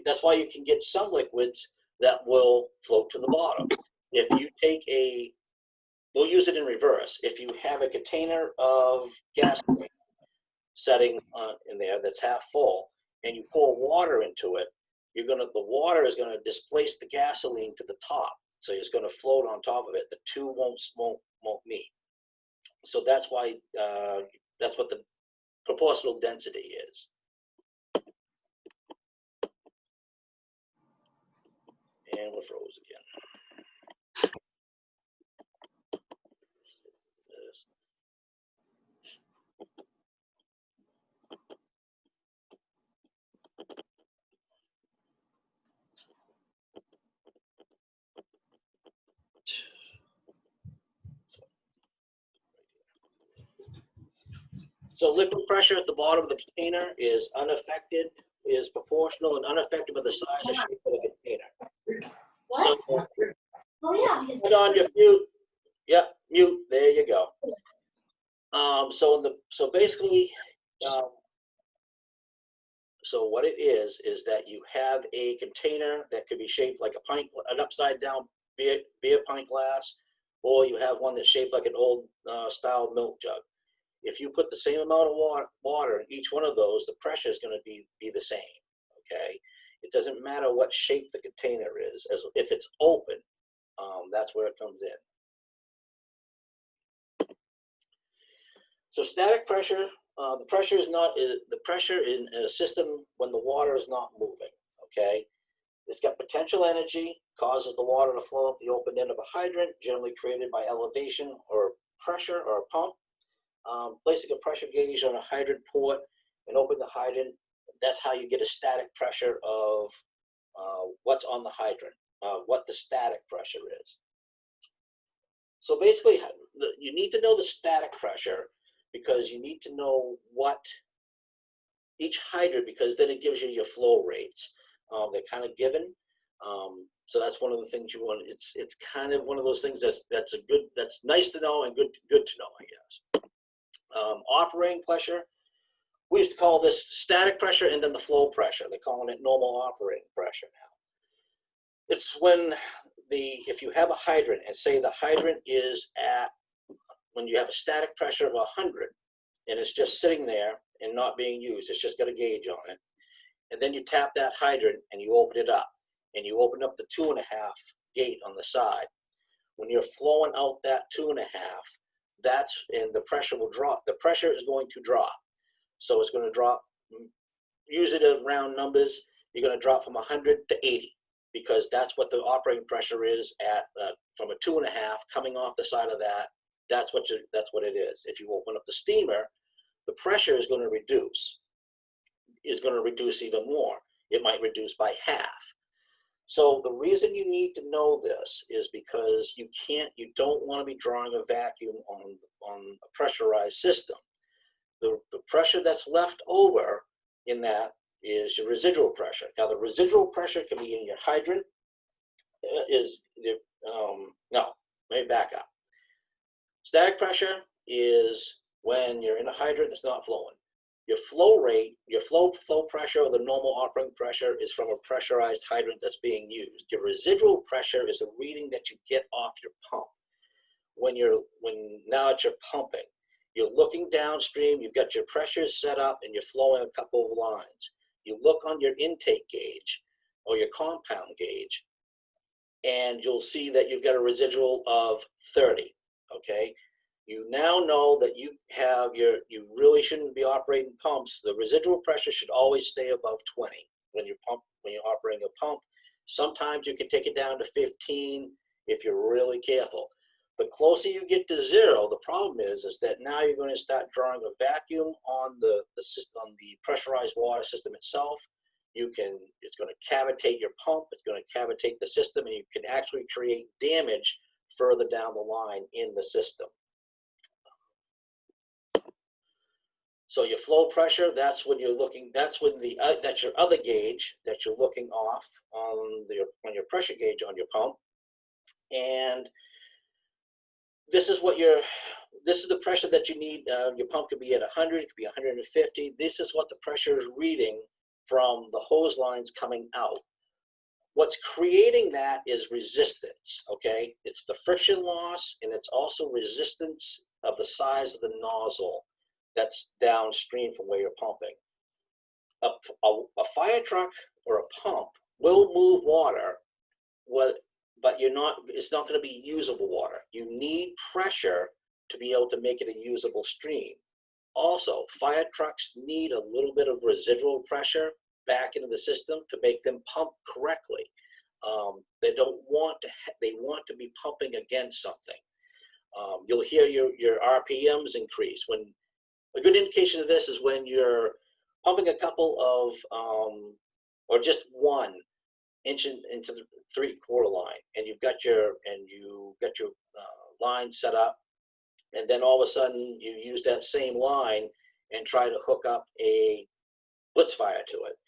Speaker 1: That's why you can get some liquids that will float to the bottom. If you take we'll use it in reverse. If you have a container of gasoline setting in there that's half full, and you pour water into it, the water is gonna displace the gasoline to the top. So it's gonna float on top of it. The two won't meet. So that's why, that's what the proportional density is. And we're froze again. So liquid pressure at the bottom of the container is unaffected, is proportional and unaffected by the size and shape of the container.
Speaker 4: What?
Speaker 1: So,
Speaker 4: Oh yeah.
Speaker 1: put on your mute. Yep, mute. There you go. So basically, so what it is that you have a container that could be shaped like a pint, an upside down beer pint glass, or you have one that's shaped like an old style milk jug. If you put the same amount of water in each one of those, the pressure is going to be the same. Okay, it doesn't matter what shape the container is, as if it's open, that's where it comes in. So static pressure, the pressure in a system when the water is not moving. Okay, it's got potential energy, causes the water to flow up the open end of a hydrant, generally created by elevation or pressure or a pump. Placing a pressure gauge on a hydrant port and open the hydrant, that's how you get a static pressure of what's on the hydrant, what the static pressure is. So basically, you need to know the static pressure because you need to know what each hydrant, because then it gives you your flow rates. They're kind of given. So that's one of the things you want. It's kind of one of those things that's nice to know and good to know, I guess. Operating pressure. We used to call this static pressure and then the flow pressure. They're calling it normal operating pressure now. It's if you have a hydrant and say the hydrant is when you have a static pressure of 100 and it's just sitting there and not being used, it's just got a gauge on it. And then you tap that hydrant and you open it up and you open up the 2.5 gate on the side. When you're flowing out that 2.5, and the pressure will drop. The pressure is going to drop. So it's going to drop, use it as round numbers, you're going to drop from 100 to 80 because that's what the operating pressure is from a 2.5 coming off the side of that. That's what it is. If you open up the steamer, the pressure is going to reduce even more. It might reduce by half. So the reason you need to know this is because you don't want to be drawing a vacuum on a pressurized system. The pressure that's left over in that is your residual pressure. Now the residual pressure can be in your hydrant. No, let me back up. Static pressure is when you're in a hydrant that's not flowing. Your flow rate, your flow pressure, or the normal operating pressure is from a pressurized hydrant that's being used. Your residual pressure is a reading that you get off your pump. Now that you're pumping, you're looking downstream, you've got your pressures set up and you're flowing a couple of lines. You look on your intake gauge or your compound gauge and you'll see that you've got a residual of 30, okay? You now know that you really shouldn't be operating pumps. The residual pressure should always stay above 20 when you're operating a pump. Sometimes you can take it down to 15 if you're really careful. The closer you get to 0, the problem is that now you're going to start drawing a vacuum on the system, on the pressurized water system itself. It's going to cavitate your pump. It's going to cavitate the system, and you can actually create damage further down the line in the system. So your flow pressure, that's your other gauge that you're looking off on your pressure gauge on your pump. And this is the pressure that you need. Your pump could be at 100, it could be 150. This is what the pressure is reading from the hose lines coming out. What's creating that is resistance, okay? It's the friction loss, and it's also resistance of the size of the nozzle that's downstream from where you're pumping. A fire truck or a pump will move water, but it's not going to be usable water. You need pressure to be able to make it a usable stream. Also, fire trucks need a little bit of residual pressure back into the system to make them pump correctly. They want to be pumping against something. You'll hear your RPMs increase. A good indication of this is when you're pumping a couple of, or just 1 inch into the 3/4 line, and you've got your line set up, and then all of a sudden you use that same line and try to hook up a blitz fire to it.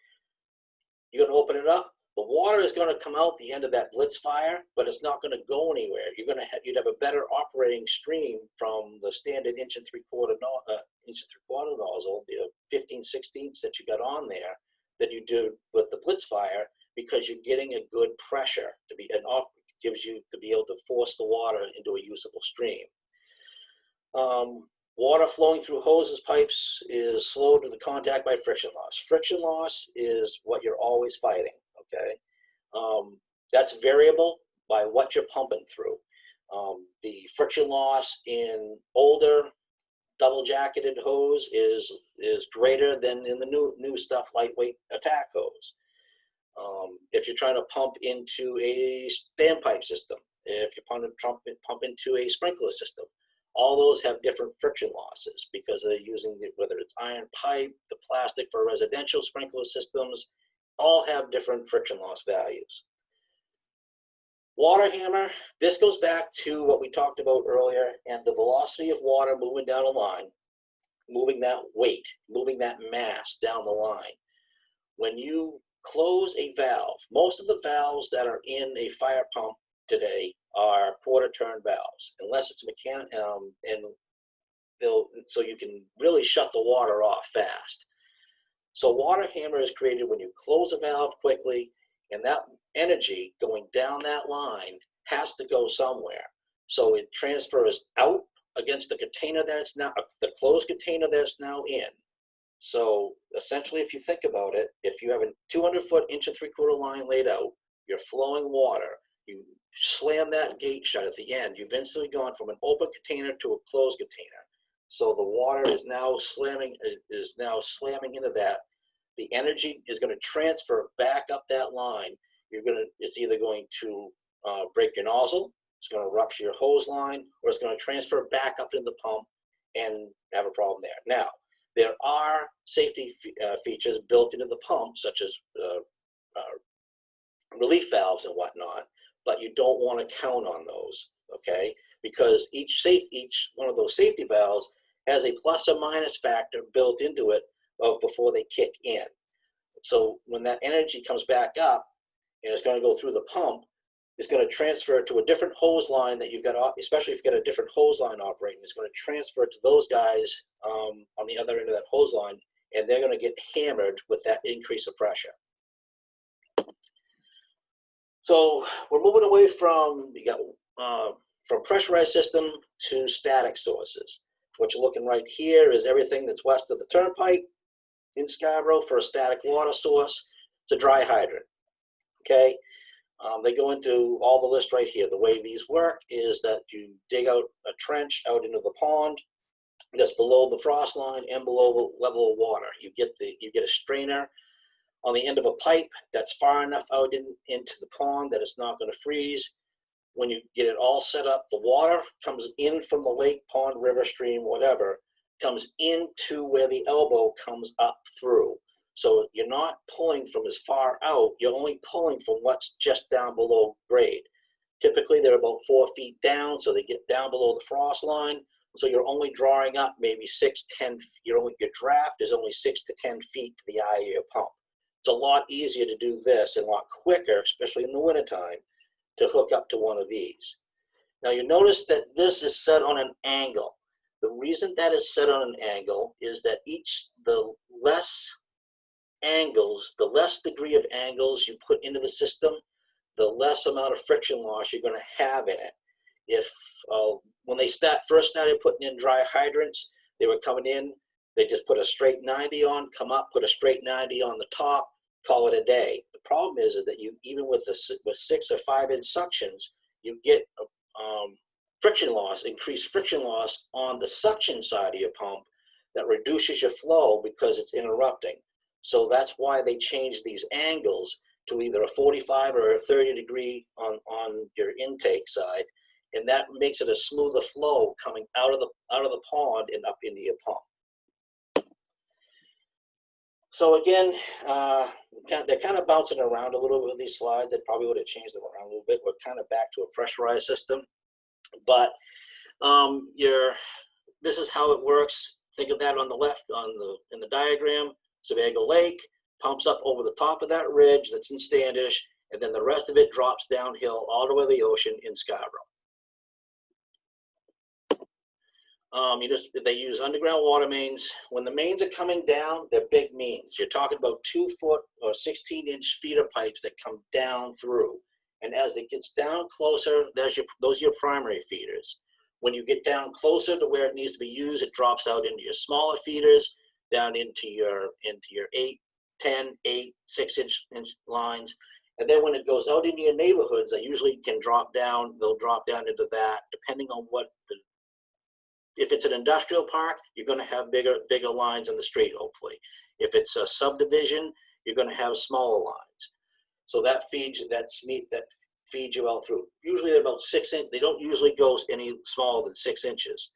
Speaker 1: You're going to open it up. The water is going to come out the end of that blitz fire, but it's not going to go anywhere. You'd have a better operating stream from the standard 1 3/4 nozzle, the 15/16 that you got on there, than you do with the blitz fire, because you're getting a good pressure gives you to be able to force the water into a usable stream. Water flowing through hoses, pipes is slowed to the contact by friction loss. Friction loss is what you're always fighting, okay? That's variable by what you're pumping through. The friction loss in older double-jacketed hose is greater than in the new stuff, lightweight attack hose. If you're trying to pump into a standpipe system, if you're pump into a sprinkler system, all those have different friction losses because they're using, whether it's iron pipe, the plastic for residential sprinkler systems, all have different friction loss values. Water hammer, this goes back to what we talked about earlier, and the velocity of water moving down a line, moving that weight, moving that mass down the line. When you close a valve, most of the valves that are in a fire pump today are quarter turn valves, unless it's so you can really shut the water off fast. So water hammer is created when you close a valve quickly, and that energy going down that line has to go somewhere. So it transfers out against the container that's now, the closed container that's now in. So essentially, if you think about it, if you have a 200-foot inch and 3/4 line laid out, you're flowing water, you slam that gate shut at the end, you've instantly gone from an open container to a closed container. So the water is now slamming into that. The energy is going to transfer back up that line. It's either going to break your nozzle, it's going to rupture your hose line, or it's going to transfer back up into the pump and have a problem there. Now, there are safety features built into the pump, such as relief valves and whatnot, but you don't want to count on those, okay? Because each one of those safety valves has a plus or minus factor built into it before they kick in. So when that energy comes back up and it's going to go through the pump, it's going to transfer to a different hose line that you've got, especially if you've got a different hose line operating, it's going to transfer to those guys on the other end of that hose line, and they're going to get hammered with that increase of pressure. So we're moving away from pressurized system to static sources. What you're looking right here is everything that's west of the turnpike in Scarborough for a static water source. It's a dry hydrant, okay? They go into all the list right here. The way these work is that you dig out a trench out into the pond that's below the frost line and below the level of water. You get a strainer on the end of a pipe that's far enough out into the pond that it's not going to freeze. When you get it all set up, the water comes in from the lake, pond, river, stream, whatever, comes into where the elbow comes up through. So you're not pulling from as far out, you're only pulling from what's just down below grade. Typically they're about 4 feet down, so they get down below the frost line. So you're only drawing up maybe 6-10, your draft is only 6 to 10 feet to the eye of your pump. It's a lot easier to do this and a lot quicker, especially in the wintertime, to hook up to one of these. Now you notice that this is set on an angle. The reason that is set on an angle is that the less degree of angles you put into the system, the less amount of friction loss you're going to have in it. If when they first started putting in dry hydrants, they were coming in, they just put a straight 90 on, come up, put a straight 90 on the top, call it a day. The problem is that you, even with 6 or 5 inch suctions, you get friction loss, increased friction loss on the suction side of your pump that reduces your flow because it's interrupting. So that's why they changed these angles to either a 45 or a 30 degree on your intake side, and that makes it a smoother flow coming out of the pond and up into your pump. So again, they're kind of bouncing around a little bit with these slides. They probably would have changed them around a little bit. We're kind of back to a pressurized system, but this is how it works. Think of that on the left in the diagram. Sebago Lake pumps up over the top of that ridge that's in Standish, and then the rest of it drops downhill all the way to the ocean in Scarborough. They use underground water mains. When the mains are coming down, they're big mains. You're talking about 2-foot or 16-inch feeder pipes that come down through. And as it gets down closer, those are your primary feeders. When you get down closer to where it needs to be used, it drops out into your smaller feeders, down into your 8, 10, 8, 6-inch lines. And then when it goes out into your neighborhoods, they usually can drop down. They'll drop down into that, depending on if it's an industrial park, you're going to have bigger lines in the street, hopefully. If it's a subdivision, you're going to have smaller lines. So that feeds you out through. Usually they're about 6 inches. They don't usually go any smaller than 6 inches.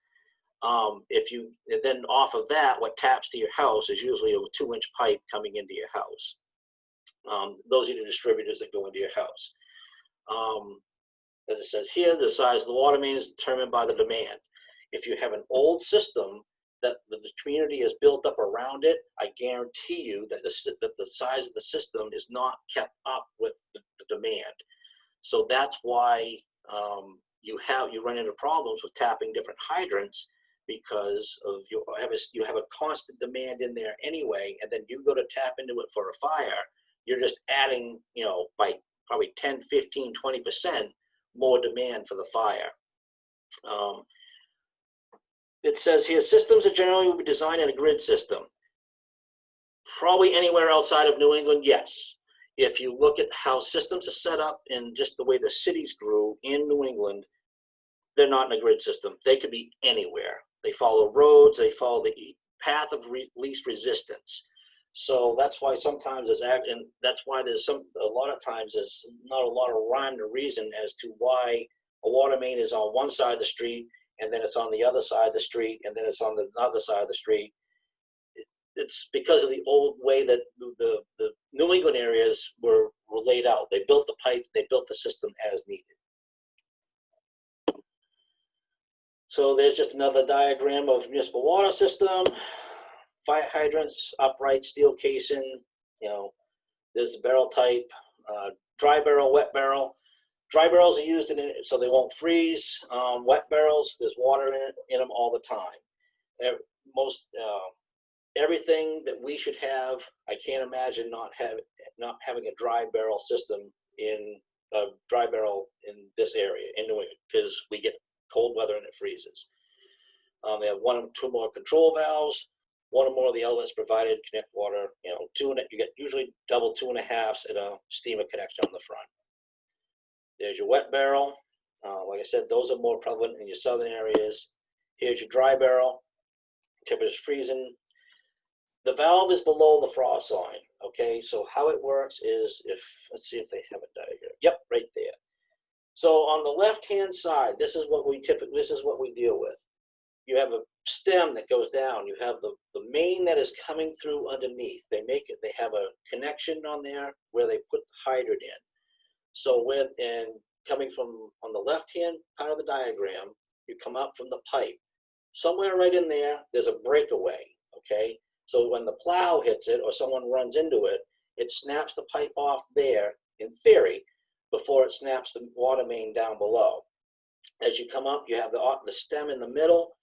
Speaker 1: Then off of that, what taps to your house is usually a 2-inch pipe coming into your house. Those are the distributors that go into your house. As it says here, the size of the water main is determined by the demand. If you have an old system that the community is built up around it, I guarantee you that the size of the system is not kept up with the demand. So that's why you run into problems with tapping different hydrants, because of you have a constant demand in there anyway, and then you go to tap into it for a fire, you're just adding, by probably 10, 15, 20% more demand for the fire. It says here, systems are generally designed in a grid system. Probably anywhere outside of New England, yes. If you look at how systems are set up and just the way the cities grew in New England, they're not in a grid system. They could be anywhere. They follow roads, they follow the path of least resistance. So that's why sometimes and that's why a lot of times there's not a lot of rhyme or reason as to why a water main is on one side of the street, and then it's on the other side of the street, and then it's on the other side of the street. It's because of the old way that the New England areas were laid out. They built the pipe, they built the system as needed. So there's just another diagram of municipal water system. Fire hydrants, upright steel casing, there's the barrel type, dry barrel, wet barrel. Dry barrels are used in it so they won't freeze. Wet barrels, there's water in them all the time. Everything that we should have, I can't imagine not having a dry barrel system in this area in New England, because we get cold weather and it freezes. They have one or two more control valves. One or more of the outlets provided connect water. You get usually double 2.5 and a steamer connection on the front. There's your wet barrel. Like I said, those are more prevalent in your southern areas. Here's your dry barrel. Temperature's freezing. The valve is below the frost line. Okay, so how it works is let's see if they have a diagram. Yep, right there. So on the left-hand side, this is what we deal with. You have a stem that goes down. You have the main that is coming through underneath. They have a connection on there where they put the hydrant in. So coming from on the left-hand part of the diagram, you come up from the pipe. Somewhere right in there, there's a breakaway, okay? So when the plow hits it or someone runs into it, it snaps the pipe off there, in theory, before it snaps the water main down below. As you come up, you have the stem in the middle,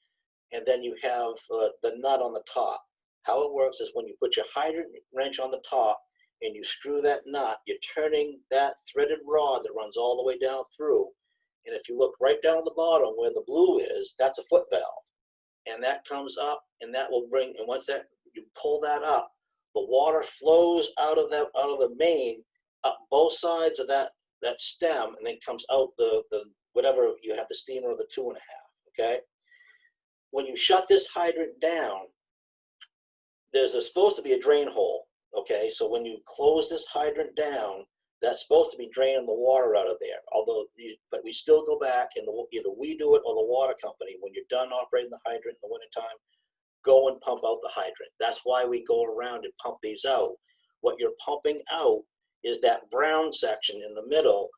Speaker 1: and then you have the nut on the top. How it works is when you put your hydrant wrench on the top and you screw that nut, you're turning that threaded rod that runs all the way down through. And if you look right down at the bottom where the blue is, that's a foot valve. And that comes up, and that will bring, and once you pull that up, the water flows out of the main up both sides of that stem, and then comes out the whatever you have, the steamer or the 2.5, okay? When you shut this hydrant down, there's supposed to be a drain hole, okay? So when you close this hydrant down, that's supposed to be draining the water out of there. But we still go back, and either we do it or the water company, when you're done operating the hydrant in the wintertime, go and pump out the hydrant. That's why we go around and pump these out. What you're pumping out is that brown section in the middle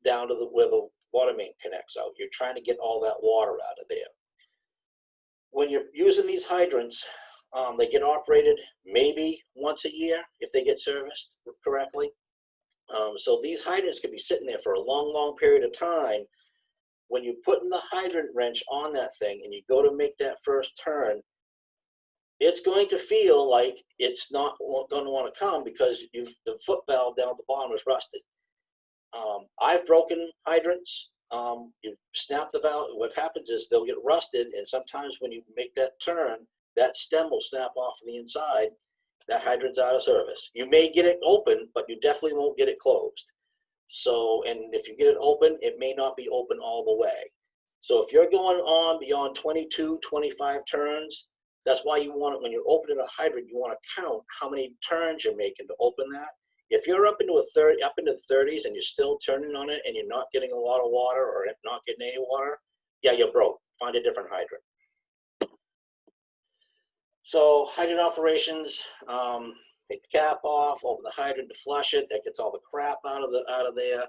Speaker 1: down to where the water main connects out. You're trying to get all that water out of there. When you're using these hydrants, they get operated maybe once a year if they get serviced correctly. So these hydrants could be sitting there for a long, long period of time. When you put in the hydrant wrench on that thing and you go to make that first turn, it's going to feel like it's not going to want to come because the foot valve down at the bottom is rusted. I've broken hydrants. You snap the valve. What happens is they'll get rusted, and sometimes when you make that turn, that stem will snap off from the inside. That hydrant's out of service. You may get it open, but you definitely won't get it closed. So, and if you get it open, it may not be open all the way. So if you're going on beyond 22, 25 turns, that's why you want it, when you're opening a hydrant, you want to count how many turns you're making to open that. If you're up into the 30s and you're still turning on it and you're not getting a lot of water or not getting any water, yeah, you're broke. Find a different hydrant. So hydrant operations, take the cap off, open the hydrant to flush it. That gets all the crap out of there.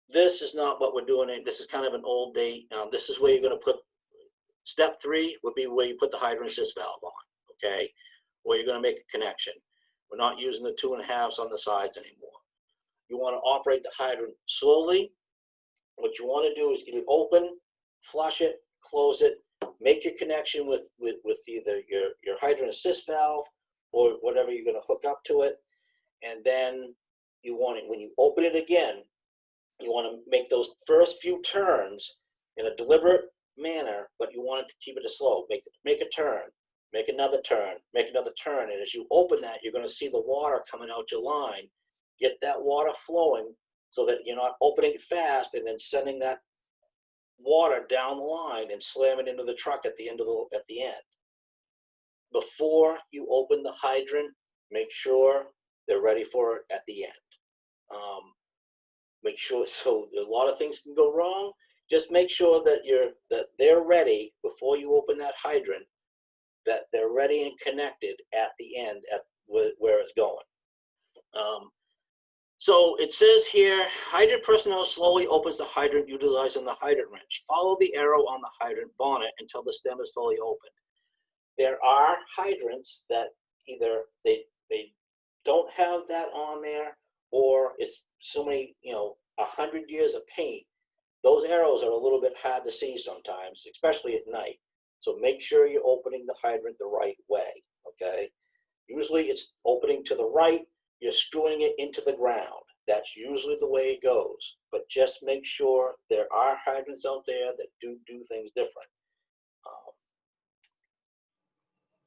Speaker 1: This is not what we're doing. This is kind of an old date. This is where you're going to put Step 3 would be where you put the hydrant assist valve on, okay? Where you're gonna make a connection. We're not using the 2.5s on the sides anymore. You wanna operate the hydrant slowly. What you wanna do is get it open, flush it, close it, make your connection with either your hydrant assist valve or whatever you're gonna hook up to it. And then you want it, when you open it again, you wanna make those first few turns in a deliberate manner, but you want it to keep it slow. Make a turn, make another turn, make another turn. And as you open that, you're gonna see the water coming out your line. Get that water flowing so that you're not opening it fast and then sending that water down the line and slam it into the truck at the end. Before you open the hydrant, make sure they're ready for it at the end. Make sure, so a lot of things can go wrong. Just make sure that they're ready before you open that hydrant, that they're ready and connected at the end at where it's going. So it says here, hydrant personnel slowly opens the hydrant utilizing the hydrant wrench. Follow the arrow on the hydrant bonnet until the stem is fully opened. There are hydrants that either they don't have that on there, or it's so many, 100 years of paint. Those arrows are a little bit hard to see sometimes, especially at night. So make sure you're opening the hydrant the right way, okay? Usually it's opening to the right, you're screwing it into the ground. That's usually the way it goes. But just make sure there are hydrants out there that do things different.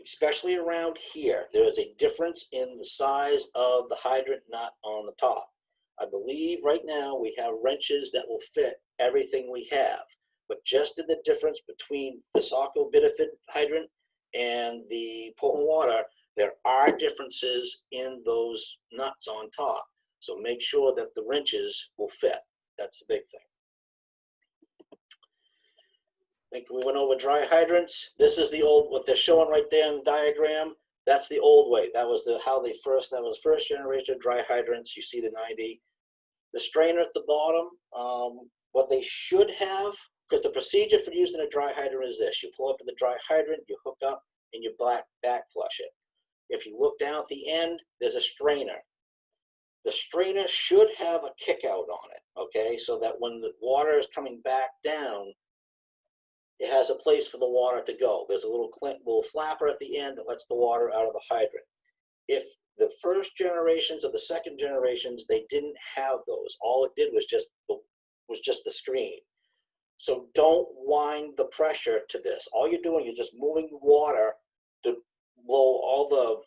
Speaker 1: Especially around here, there is a difference in the size of the hydrant nut on the top. I believe right now we have wrenches that will fit everything we have, but just in the difference between the Socco Bitterfit hydrant and the Portland Water, there are differences in those nuts on top. So make sure that the wrenches will fit. That's the big thing. I think we went over dry hydrants. This is the old, what they're showing right there in the diagram. That's the old way. That was that was first generation dry hydrants. You see the 90. The strainer at the bottom, what they should have, because the procedure for using a dry hydrant is this. You pull up to the dry hydrant, you hook up, and you back flush it. If you look down at the end, there's a strainer. The strainer should have a kick out on it, okay? So that when the water is coming back down, it has a place for the water to go. There's a little flapper at the end that lets the water out of the hydrant. If the first generations or the second generations, they didn't have those. All it did was just the screen. So don't wind the pressure to this. All you're doing, you're just moving the water to blow all the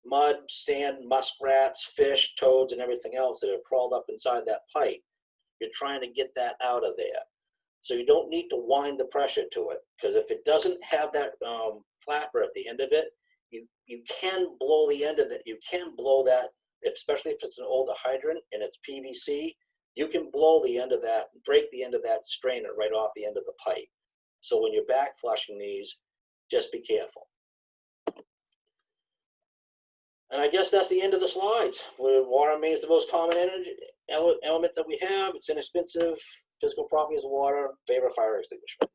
Speaker 1: mud, sand, muskrats, fish, toads, and everything else that have crawled up inside that pipe. You're trying to get that out of there. So you don't need to wind the pressure to it, because if it doesn't have that flapper at the end of it, you can blow the end of it. You can blow that, especially if it's an older hydrant and it's PVC, you can blow the end of that, break the end of that strainer right off the end of the pipe. So when you're back flushing these, just be careful. And I guess that's the end of the slides. Where water remains the most common energy element that we have. It's inexpensive. Physical properties of water, favor fire extinguishment.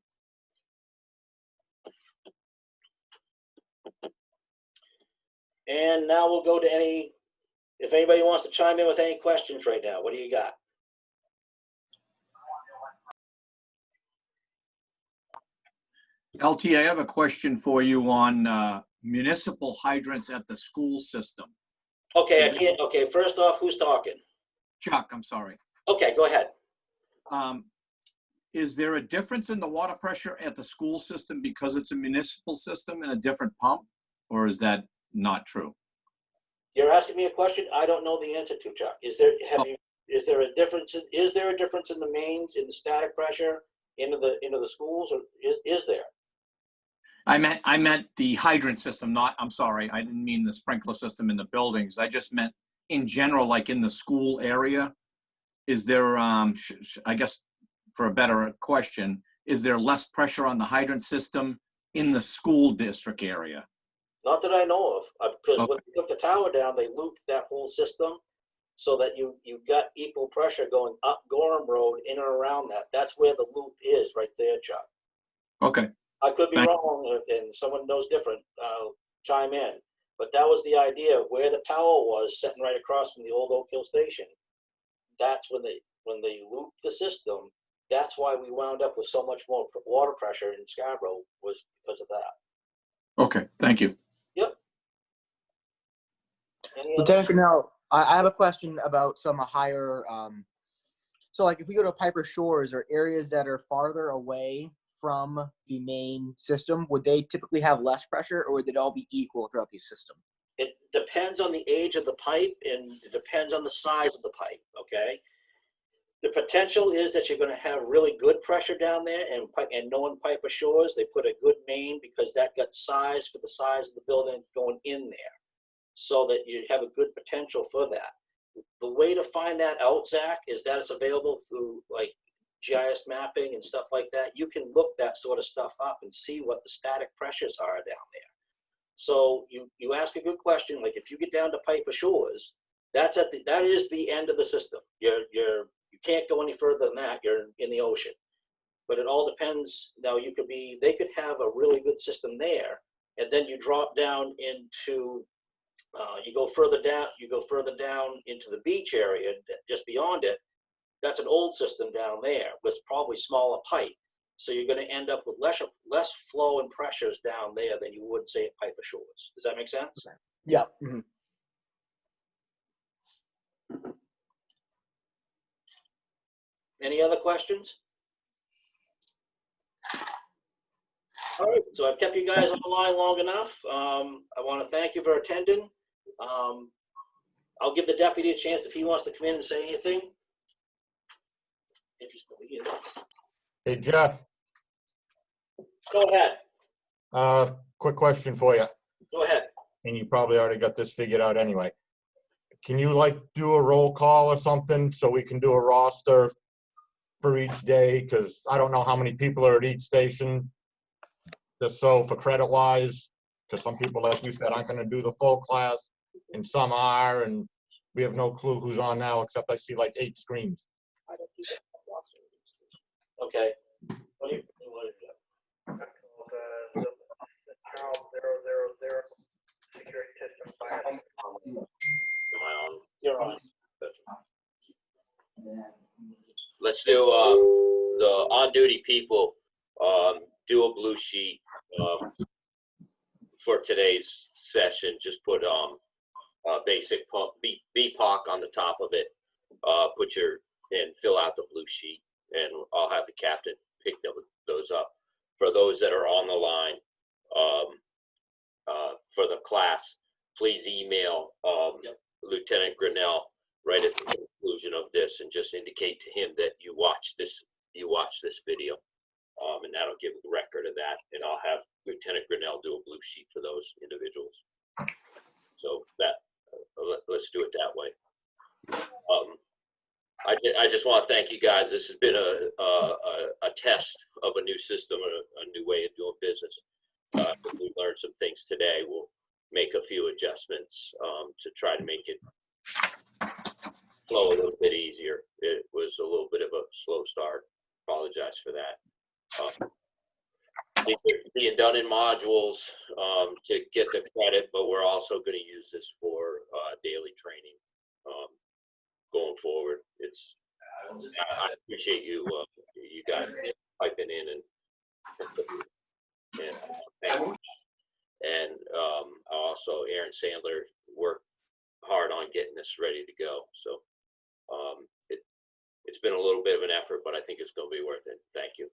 Speaker 1: And now we'll go to if anybody wants to chime in with any questions right now, what do you got?
Speaker 4: LT, I have a question for you on municipal hydrants at the school system.
Speaker 1: Okay, okay, first off, who's talking?
Speaker 4: Chuck, I'm sorry.
Speaker 1: Okay, go ahead.
Speaker 4: Is there a difference in the water pressure at the school system because it's a municipal system and a different pump, or is that not true?
Speaker 1: You're asking me a question I don't know the answer to, Chuck. Is there a difference in the mains, in the static pressure into the schools, or is there?
Speaker 4: I meant the hydrant system, I'm sorry, I didn't mean the sprinkler system in the buildings. I just meant in general, like in the school area. Is there, I guess for a better question, is there less pressure on the hydrant system in the school district area?
Speaker 1: Not that I know of, because
Speaker 4: Okay.
Speaker 1: when they took the tower down, they looped that whole system so that you got equal pressure going up Gorham Road in and around that. That's where the loop is right there, Chuck.
Speaker 4: Okay.
Speaker 1: I could be
Speaker 4: Thank-
Speaker 1: wrong, and someone knows different, chime in. But that was the idea, where the tower was sitting right across from the old Oak Hill Station. That's when they looped the system. That's why we wound up with so much more water pressure in Scarborough, was because of that.
Speaker 4: Okay, thank you.
Speaker 1: Any other-
Speaker 5: Lieutenant Grinnell, I have a question about some higher, so like if we go to Piper Shores or areas that are farther away from the main system, would they typically have less pressure or would it all be equal throughout the system?
Speaker 1: It depends on the age of the pipe and it depends on the size of the pipe, okay? The potential is that you're gonna have really good pressure down there, and knowing Piper Shores, they put a good main because that got size for the size of the building going in there, so that you have a good potential for that. The way to find that out, Zach, is that it's available through like GIS mapping and stuff like that. You can look that sort of stuff up and see what the static pressures are down there. So you ask a good question, like if you get down to Piper Shores, that is the end of the system. You can't go any further than that. You're in the ocean. But it all depends. Now they could have a really good system there, and then you drop down into you go further down into the beach area, just beyond it. That's an old system down there with probably smaller pipe. So you're going to end up with less flow and pressures down there than you would, say, at Piper Shores. Does that make sense?
Speaker 5: Yeah. Mhm.
Speaker 1: Any other questions? All right, so I've kept you guys on the line long enough. I want to thank you for attending. I'll give the deputy a chance if he wants to come in and say anything. If he's still here.
Speaker 6: Hey, Jeff,
Speaker 1: Go ahead.
Speaker 6: quick question for you,
Speaker 1: Go ahead.
Speaker 6: and you probably already got this figured out anyway. Can you like do a roll call or something so we can do a roster for each day? Because I don't know how many people are at each station. Just so for credit wise, because some people, like you said, aren't going to do the full class and some are, and we have no clue who's on now, except I see like 8 screens.
Speaker 1: Okay. What do you want to do?
Speaker 7: The Charles 000 security system fire.
Speaker 2: Am I on?
Speaker 1: You're on.
Speaker 2: Let's do the on-duty people do a blue sheet for today's session. Just put basic pump BPOC on the top of it. And fill out the blue sheet, and I'll have the captain pick those up. For those that are on the line for the class, please email Lieutenant Grinnell right at the conclusion of this, and just indicate to him that you watched this video, and that'll give the record of that. And I'll have Lieutenant Grinnell do a blue sheet for those individuals. So that let's do it that way. I just want to thank you guys. This has been a test of a new system, a new way of doing business. We learned some things today. We'll make a few adjustments to try to make it flow a little bit easier. It was a little bit of a slow start. Apologize for that. These are being done in modules to get the credit, but we're also going to use this for daily training going forward. I appreciate you guys piping in and also Aaron Sandler worked hard on getting this ready to go. So it's been a little bit of an effort, but I think it's going to be worth it. Thank you.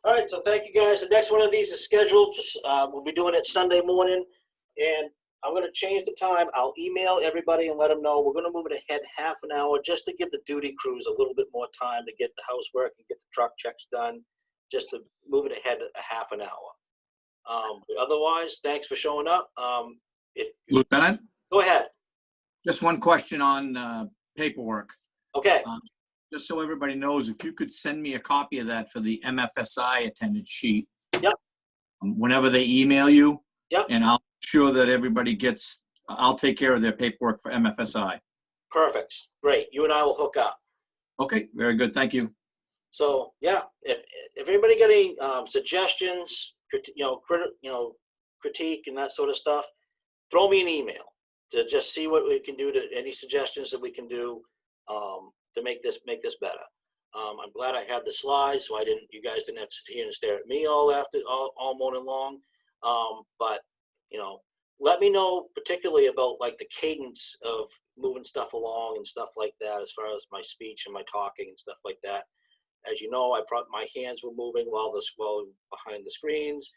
Speaker 1: All right, so thank you guys. The next one of these is scheduled. We'll be doing it Sunday morning, and I'm going to change the time. I'll email everybody and let them know. We're going to move it ahead half an hour just to give the duty crews a little bit more time to get the housework and get the truck checks done, just to move it ahead a half an hour. Otherwise, thanks for showing up.
Speaker 4: Lieutenant,
Speaker 1: Go ahead.
Speaker 4: just one question on paperwork.
Speaker 1: Okay.
Speaker 4: Just so everybody knows, if you could send me a copy of that for the MFSI attendance sheet.
Speaker 1: Yep.
Speaker 4: Whenever they email you.
Speaker 1: Yep.
Speaker 4: And I'll ensure that everybody gets, I'll take care of their paperwork for MFSI.
Speaker 1: Perfect. Great. You and I will hook up.
Speaker 4: Okay, very good. Thank you.
Speaker 1: So yeah, if anybody got any suggestions, critique and that sort of stuff, throw me an email to just see what we can do, to any suggestions that we can do to make this better. I'm glad I had the slides, so you guys didn't have to sit here and stare at me all morning long. But let me know particularly about like the cadence of moving stuff along and stuff like that, as far as my speech and my talking and stuff like that. As you know, my hands were moving while behind the screens.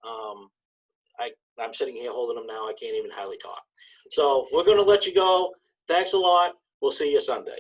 Speaker 1: I'm sitting here holding them now. I can't even hardly talk. So we're going to let you go. Thanks a lot. We'll see you Sunday.